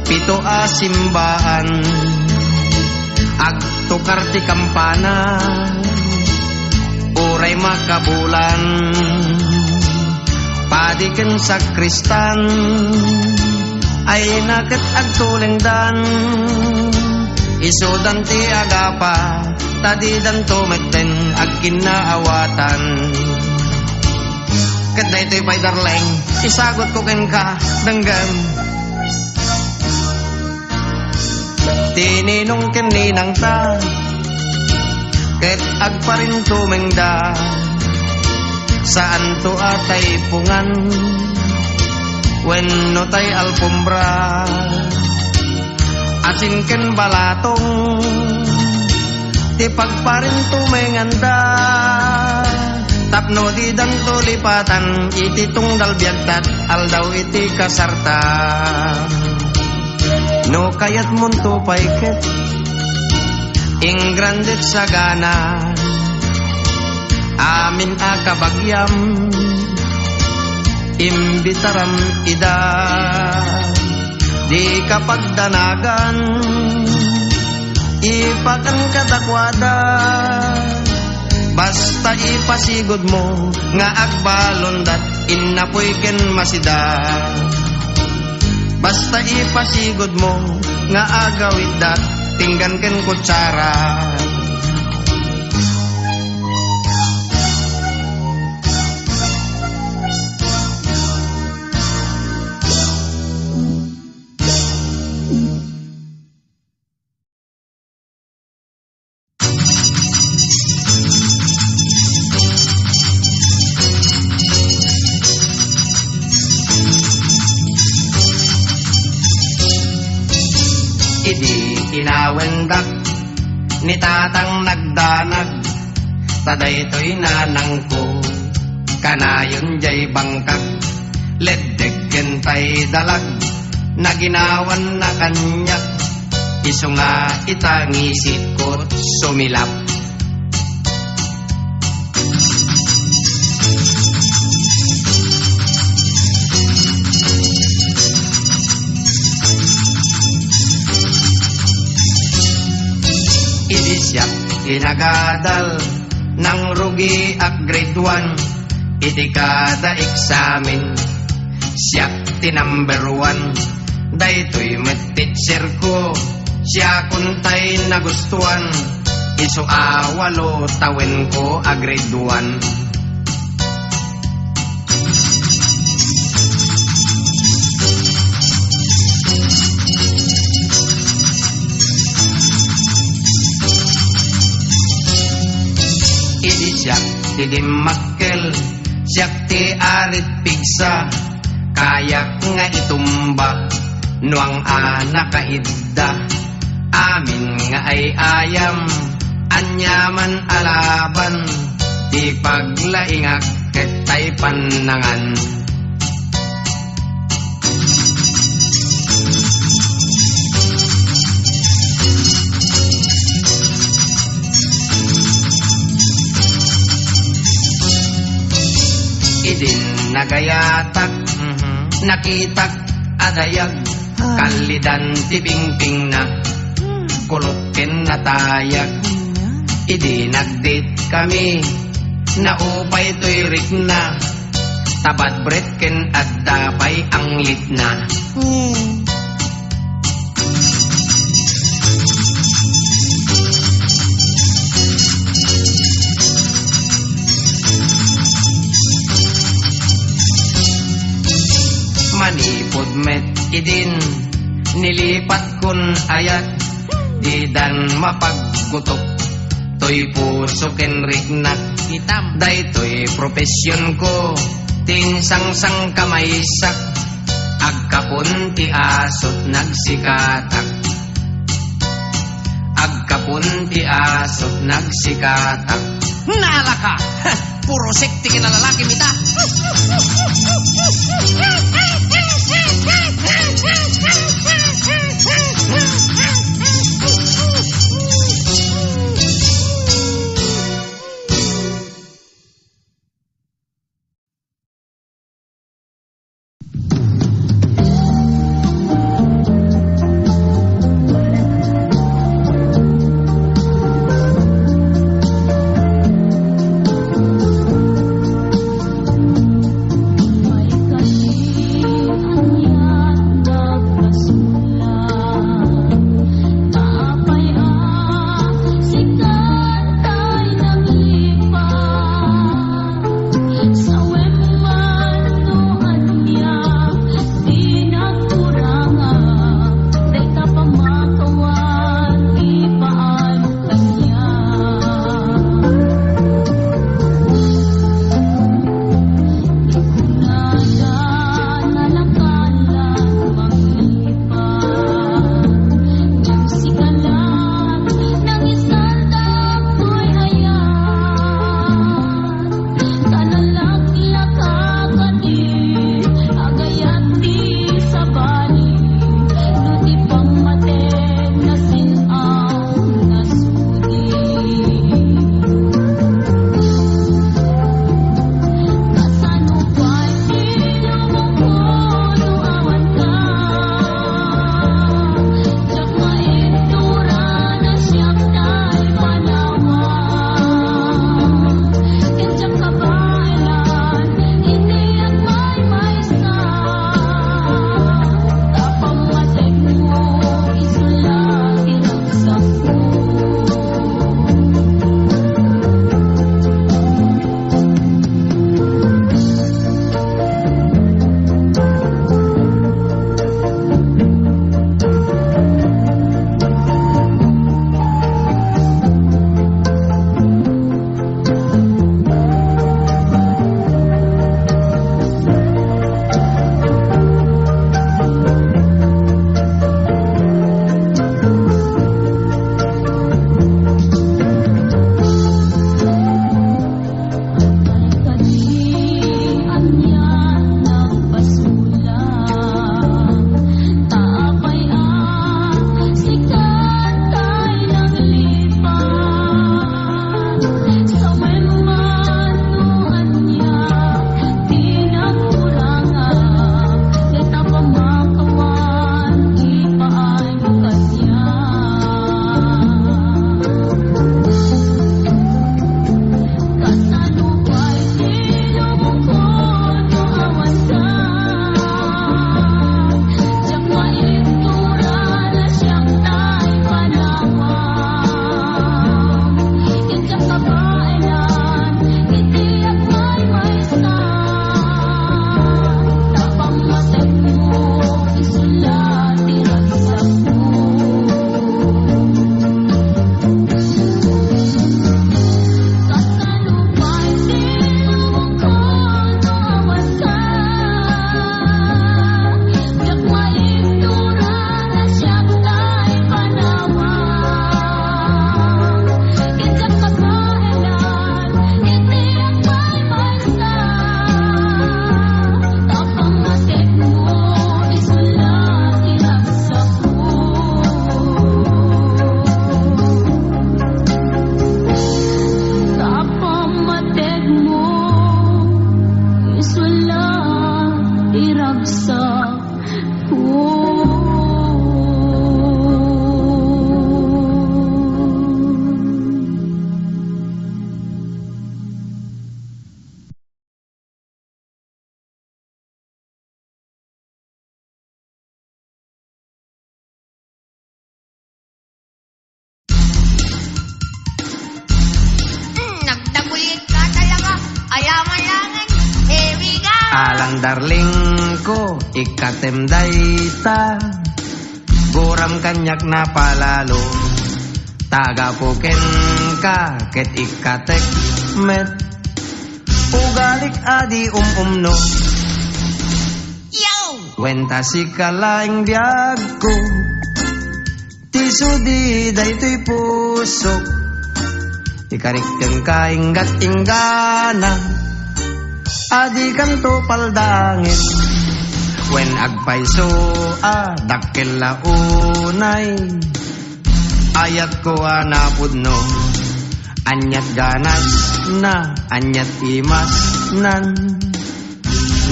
pito simbahan, agtukar ti kampana, uray makabulan, padiken sa kristan, ay naket agtulengdan, isudan ti agapa, tadidan tumeten agkinaawatan. Ket daytoy pay darleng, isagot ko ken ka denggan. Tininong ken ninang ta, ket agparin tumengda, saan to atay pungan, wenno tay alpombra, asin ken balatong, ti pagparin tumenganda. Tapno di danto lipatan, iti tungdal biagtat, aldaw iti kasarta. No kayat munto paiket, ing grandet sagana, amin akabagyam, imbitaram ida, di kapagdanagan, ipakan kadakwada. Basta ipasigod mo nga agbalondat, inapoy ken masida. Basta ipasigod mo nga agawid dat, tinggan ken kutsara. Inawendak ni tatang nagdanag, tadaytoy nanang ko, kanayon jay bangkag, leddeg ken tay dalag, naginawan na kanyak, iso nga itangisit ko't sumilap. Siyak tinagadal ng rugi at grade 1, iti kada eksamen siyak tinumber 1. Daytoy met teacher ko, siya kuntay nagustuhan, iso awalo tawen ko a grade 1. Siyak ti dimakkel, siyak ti arit pigsa, kayak nga itumba, nuang anak kaidda, amin nga ay ayam, anyaman alaban, di paglaingak ketay panangan. Idin nagayatak, nakitak adayag, kalidan tibingping na, kulukin natayag. Idi nagdate kami, naupay to'y rik na, tabad bret ken adda pay ang lit na. idin nilipat kun ayat di dan mapagkutok toy puso ken riknak hitam day toy profesyon ko tinsangsang kamaysak agkapun ti asot nagsikatak agkapun ti asot nagsikatak nala ka puro sekti kinalalaki mita Alang darling ko, ikatem dayta. Guram kanyak na palalo. Tagapuken ka, ket ikatek met. Ugalik adi umno. Wenta si kalaing biyag ko. Tisudi daytoy pusok. Ikarikten ka inggat inggana. Adi kanto paldangin. When agpaiso dakkel launay. Ayat ko anapudno. Anyat ganas na, anyat imas nan.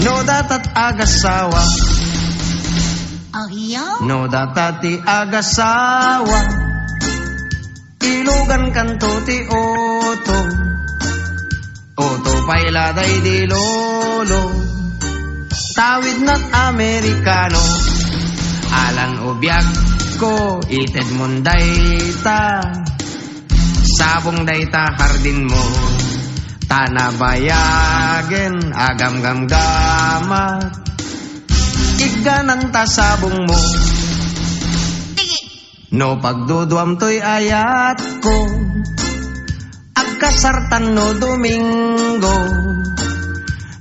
No datat agasawa. No datati agasawa. Ilugan kanto ti oto. Oto pailaday di lolo. Tawid na't Amerikano. Alan ubiyag ko ited munday ta. Sabong dayta hardin mo. Tanabayagen agam gam gamat. Iganan ta sabong mo. No pagduduam to'y ayat ko. Agkasartan no Domingo.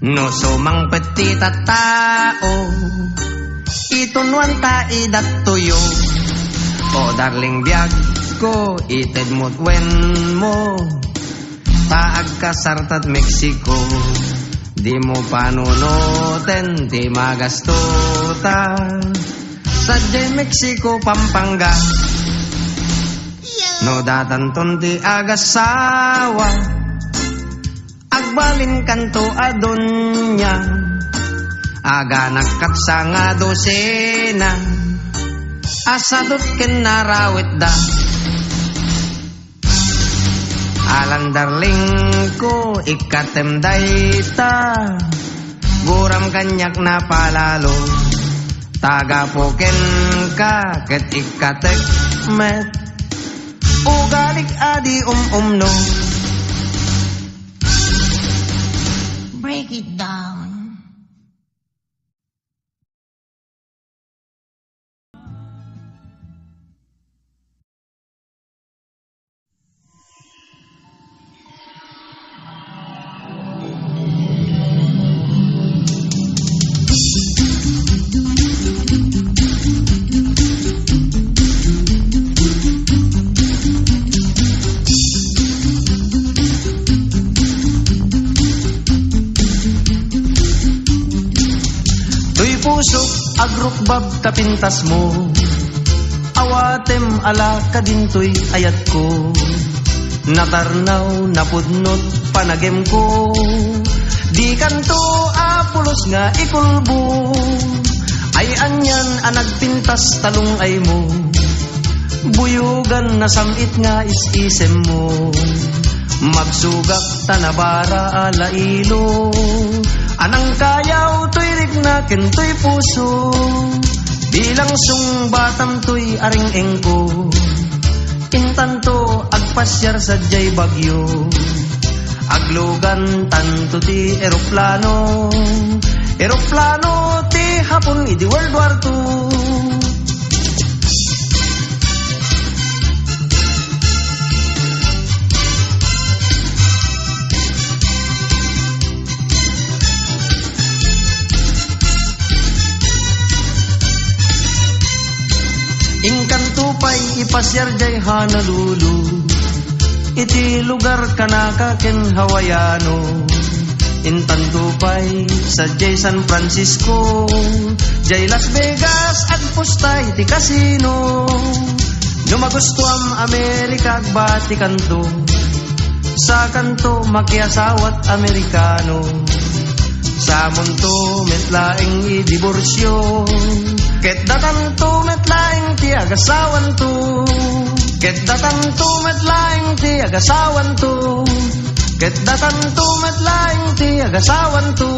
No sumang petita tao. Itunwan ta idat tuyo. O darling biyag ko ited mutwen mo. Taag kasartat Mexico. Di mo panunutin, di magastuta. Sadya'y Mexico, Pampanga. No datanton ti agasawa. Agbalin kanto adonya. Aga nagkapsa nga dosena. Asadot ken narawit da. Alang darling ko, ikatem dayta. Guram kanyak na palalo. Tagapuken ka, ket ikatek met. Ugalik adi umno. Break it down. Pusok agrukbab kapintas mo. Awatem ala kadintoy ayat ko. Natarnaw napudnot panagem ko. Di kanto apulos nga ikulbo. Ay anyan anagpintas talong ay mo. Buyugan na samit nga isisem mo. Magsugak tanabara ala ilo. Anang kayaw to'y rignaken to'y puso. Bilang sung batam to'y aring engko. Intanto agpasyar sa jay bagyo. Aglugan tanto ti eroplano. Eroplano ti hapon idi World War II. Inkanto pa'y ipasyar jay Honolulu. Iti lugar kanakaken Hawaiano. Intanto pa'y sa jay San Francisco. Jay Las Vegas agpustay ti casino. Numagustuam Amerika agbati kanto. Sa kanto makiasawat Amerikano. Sa munto metlaing idiborsyo. Ket datanto metlaing ti agasawan to. Ket datanto metlaing ti agasawan to. Ket datanto metlaing ti agasawan to.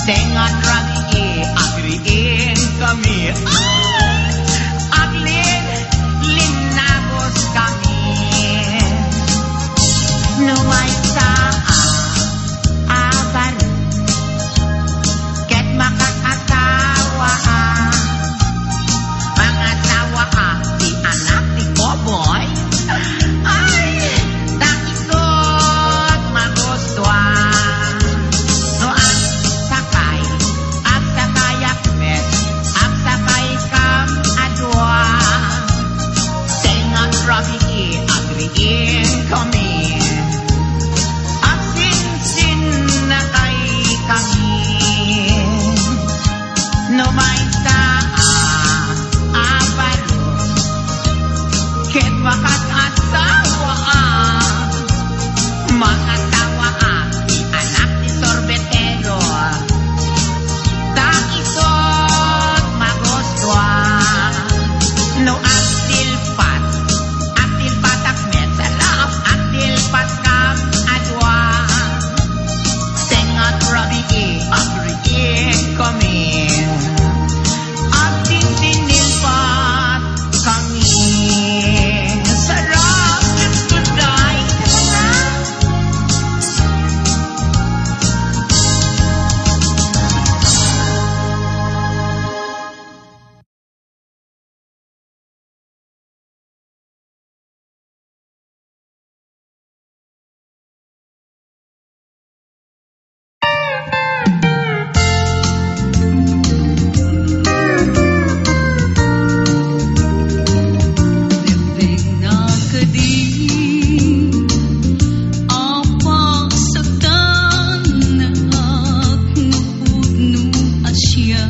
Tengat ragi agriin kami. Aglin linagos kami. Nuway sa abar ket makakasawa mga sawa di anak ni Koboy. Ay, takisot magustuhan. No ang sakay akmet, ang sakay kam adwa. Tengat rabi agriin kami. Ang sin na kay kami. No may sa abalo ket wakat asawa mga tawa di anak ni sorbetero. Takisot magustuhan. No aktilpat akmet sa laap aktilpat kam adwa. Tengat rabi agriin kami. Ating tinilpat kami. Sarap ng tuday. Libig na kadi apa saktan na aknupudno asya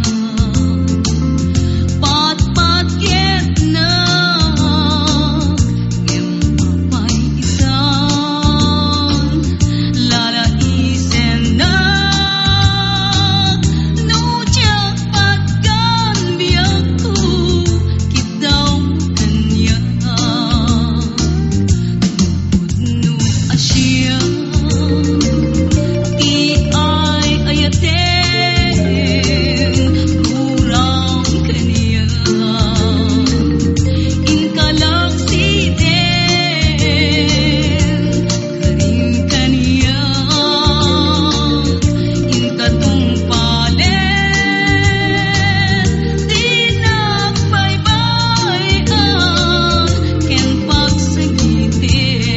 pat ket na empapay isan lalaisen na no tiyak pagkan biyaku kitaw kanya no asya ti ay ayaten kurang kanya inkalak si den karing kanya inkatumpalen di nakbaybayan ken pagsagitin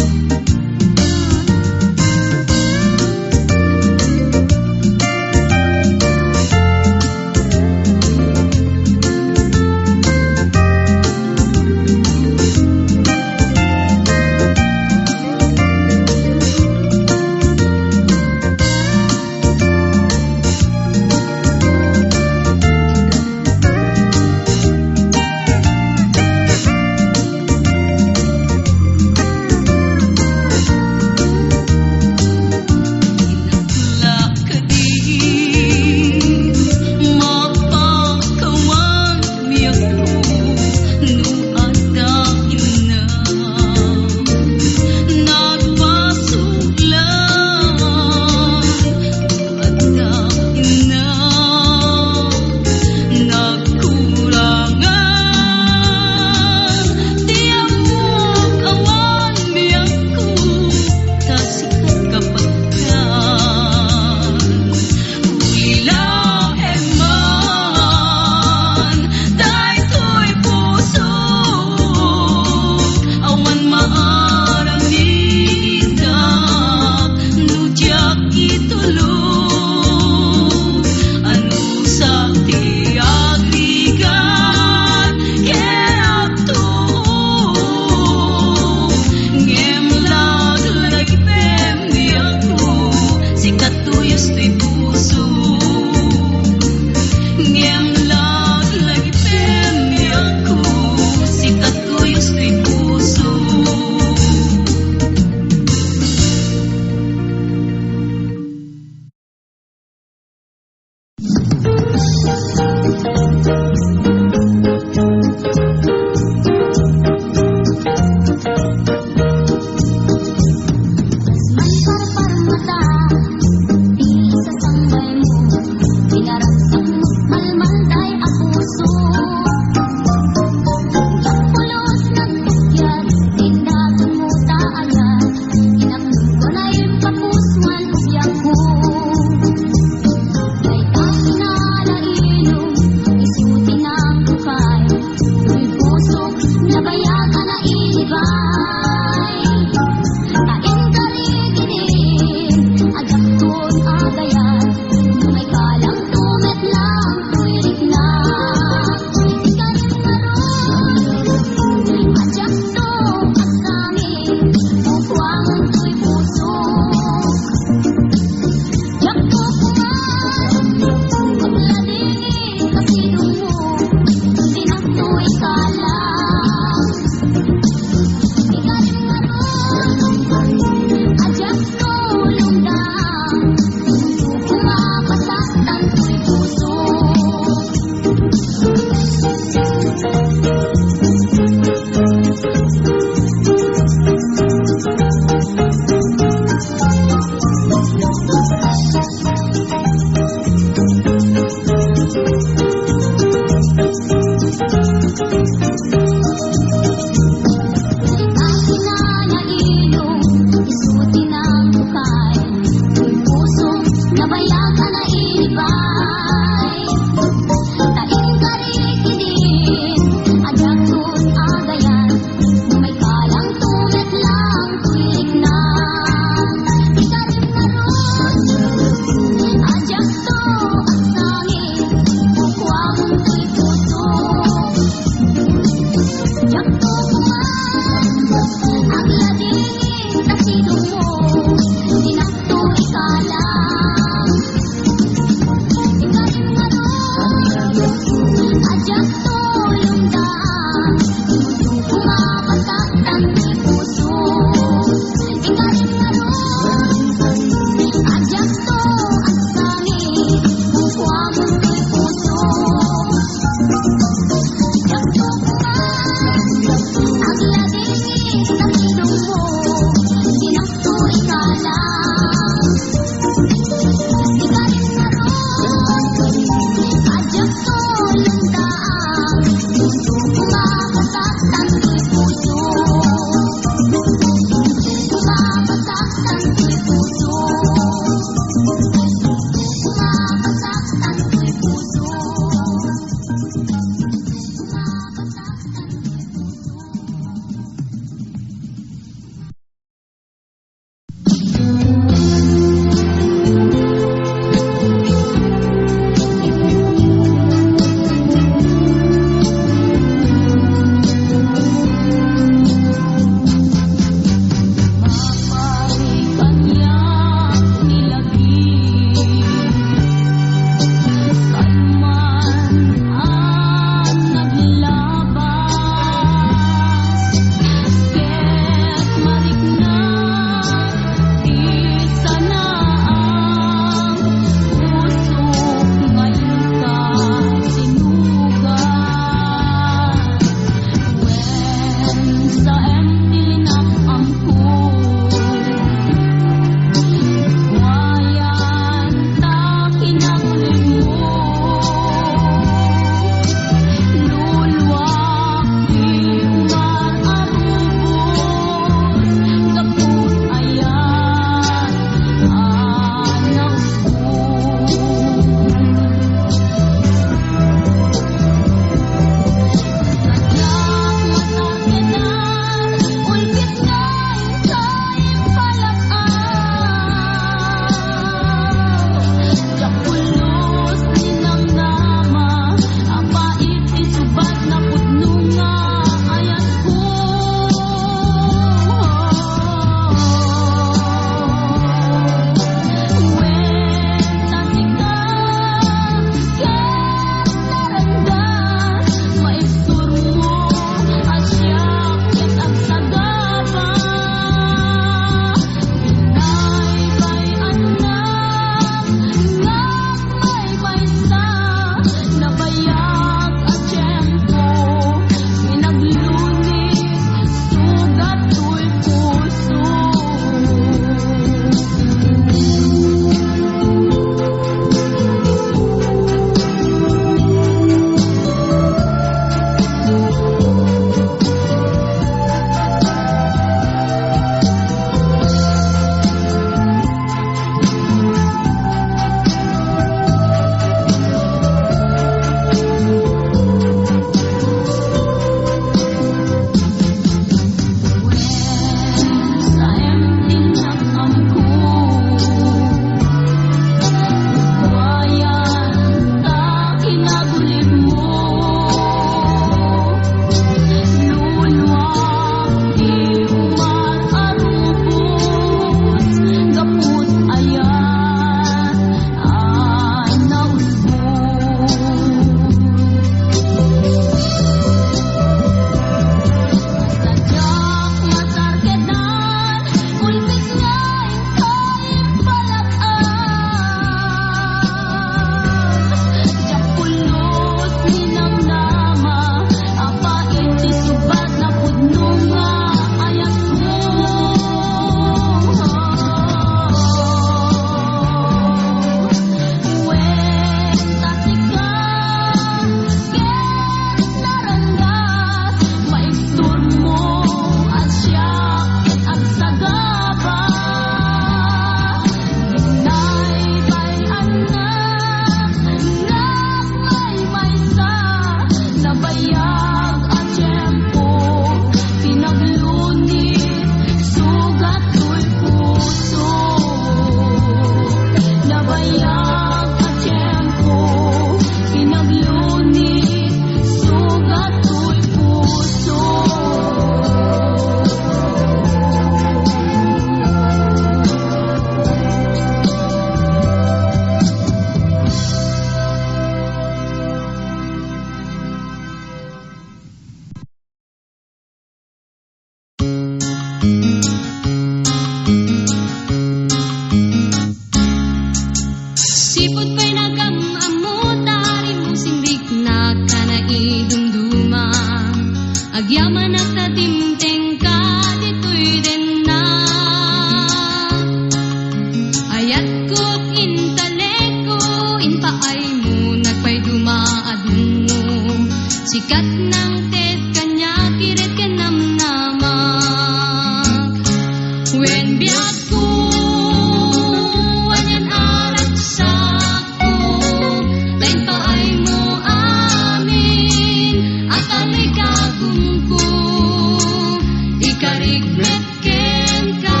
Ikarigmet ken ka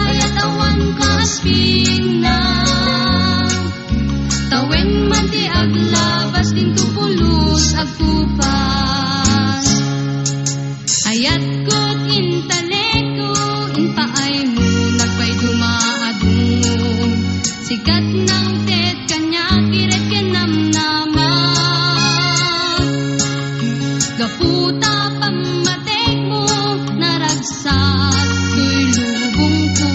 ayatawan ka asping na tawen man ti aglabas din tupulos agtupas ayat ko't intaleko inpaay mo nagpay dumaadungo sikat ng tet kanya kiret kenamnama gaputa pamatek mo naragsak tuy lubong ko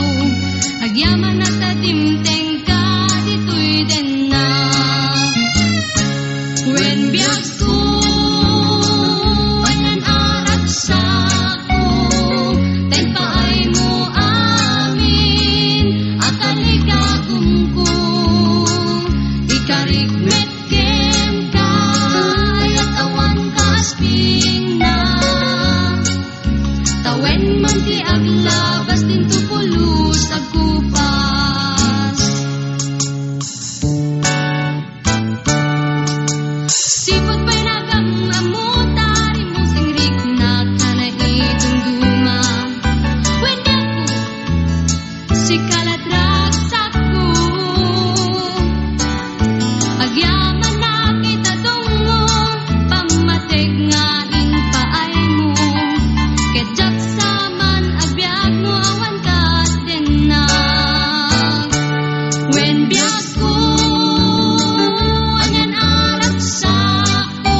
agyaman at adimteng ka dito'y den na when biyag ko anan aragsak ko tay paay mo amin akaligagum ko ikarigmet kem ka ayatawan ka asping na tawen man ti aglabas din tupulos agkupas sipot pa'y nagamamutari mo singrik na kanaidumduma when ako si kaladragsak ko agyaman na kita tungo pamatek nga inpaay mo ketjak saman agbyag mo awan kat din na when biyag ko anyan aragsak ko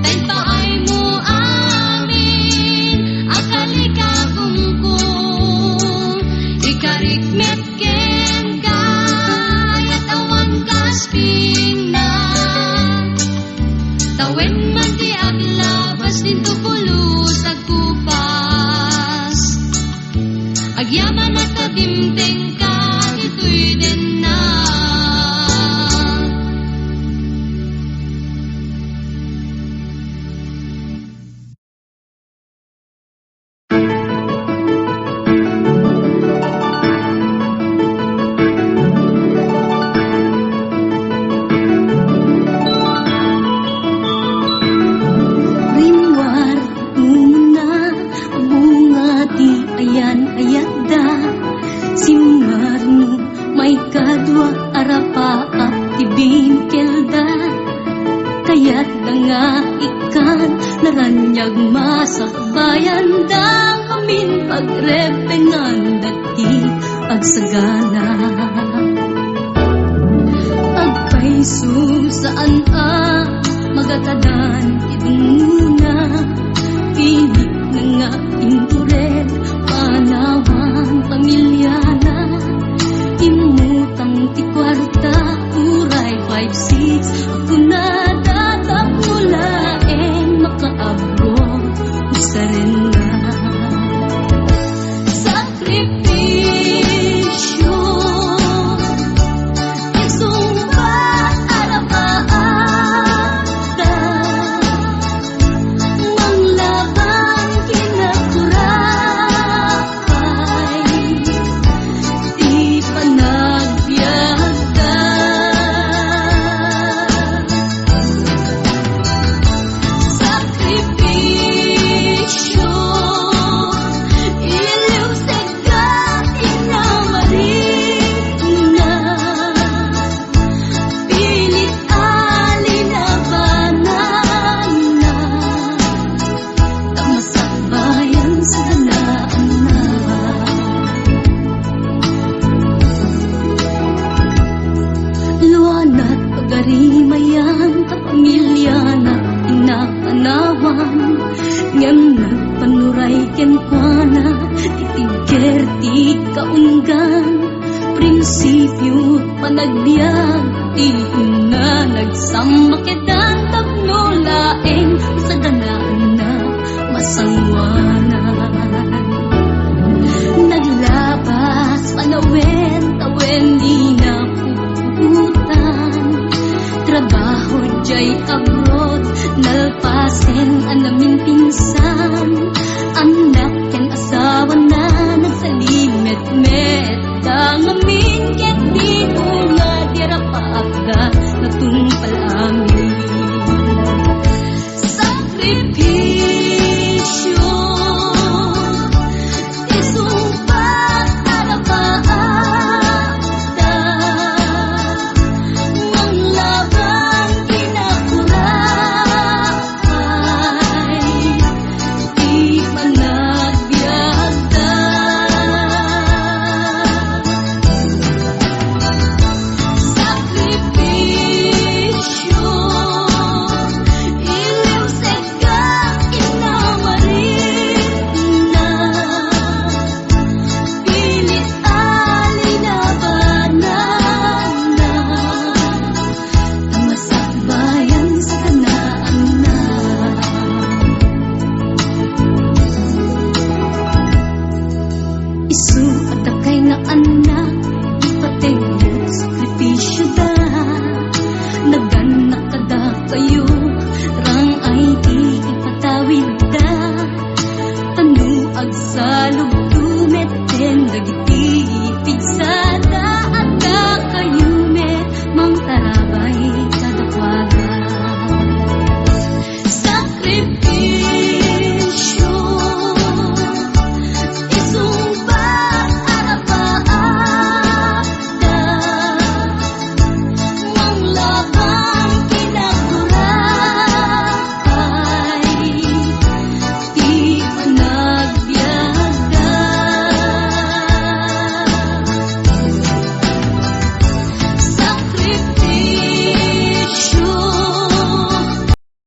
tay paay mo amin akaligagum ko ikarikmet ken ka ayatawan ka asping na tawen man ti aglabas din tupulos agkupas agyaman at adimteng ka dito'y den na Rinwar una bunga ti ayan ayada simmarno may kadwa arapa at tibingkelda kayat nga ikan naranyag masakbayan da amin pagrepengan dati agsagana agpaisum saan magatadan idunguna pinik na nga intured panawang pamilyana imutang ti kwarta uray 5-6 ako na datap mula makaabot isa rin na sakripisyo isumpa arapaata manglaban kinakurakay di panagbiag ka sakripisyo iliw sega inamarina pilit alinabanan na tamasakbayan sa dalaan na luanat pagarimayan kapamilya na inapanawan ngam nagpanuray kenkwana titigger ti kaunggan prinsipyo panagbiag ti ina nagsamakedan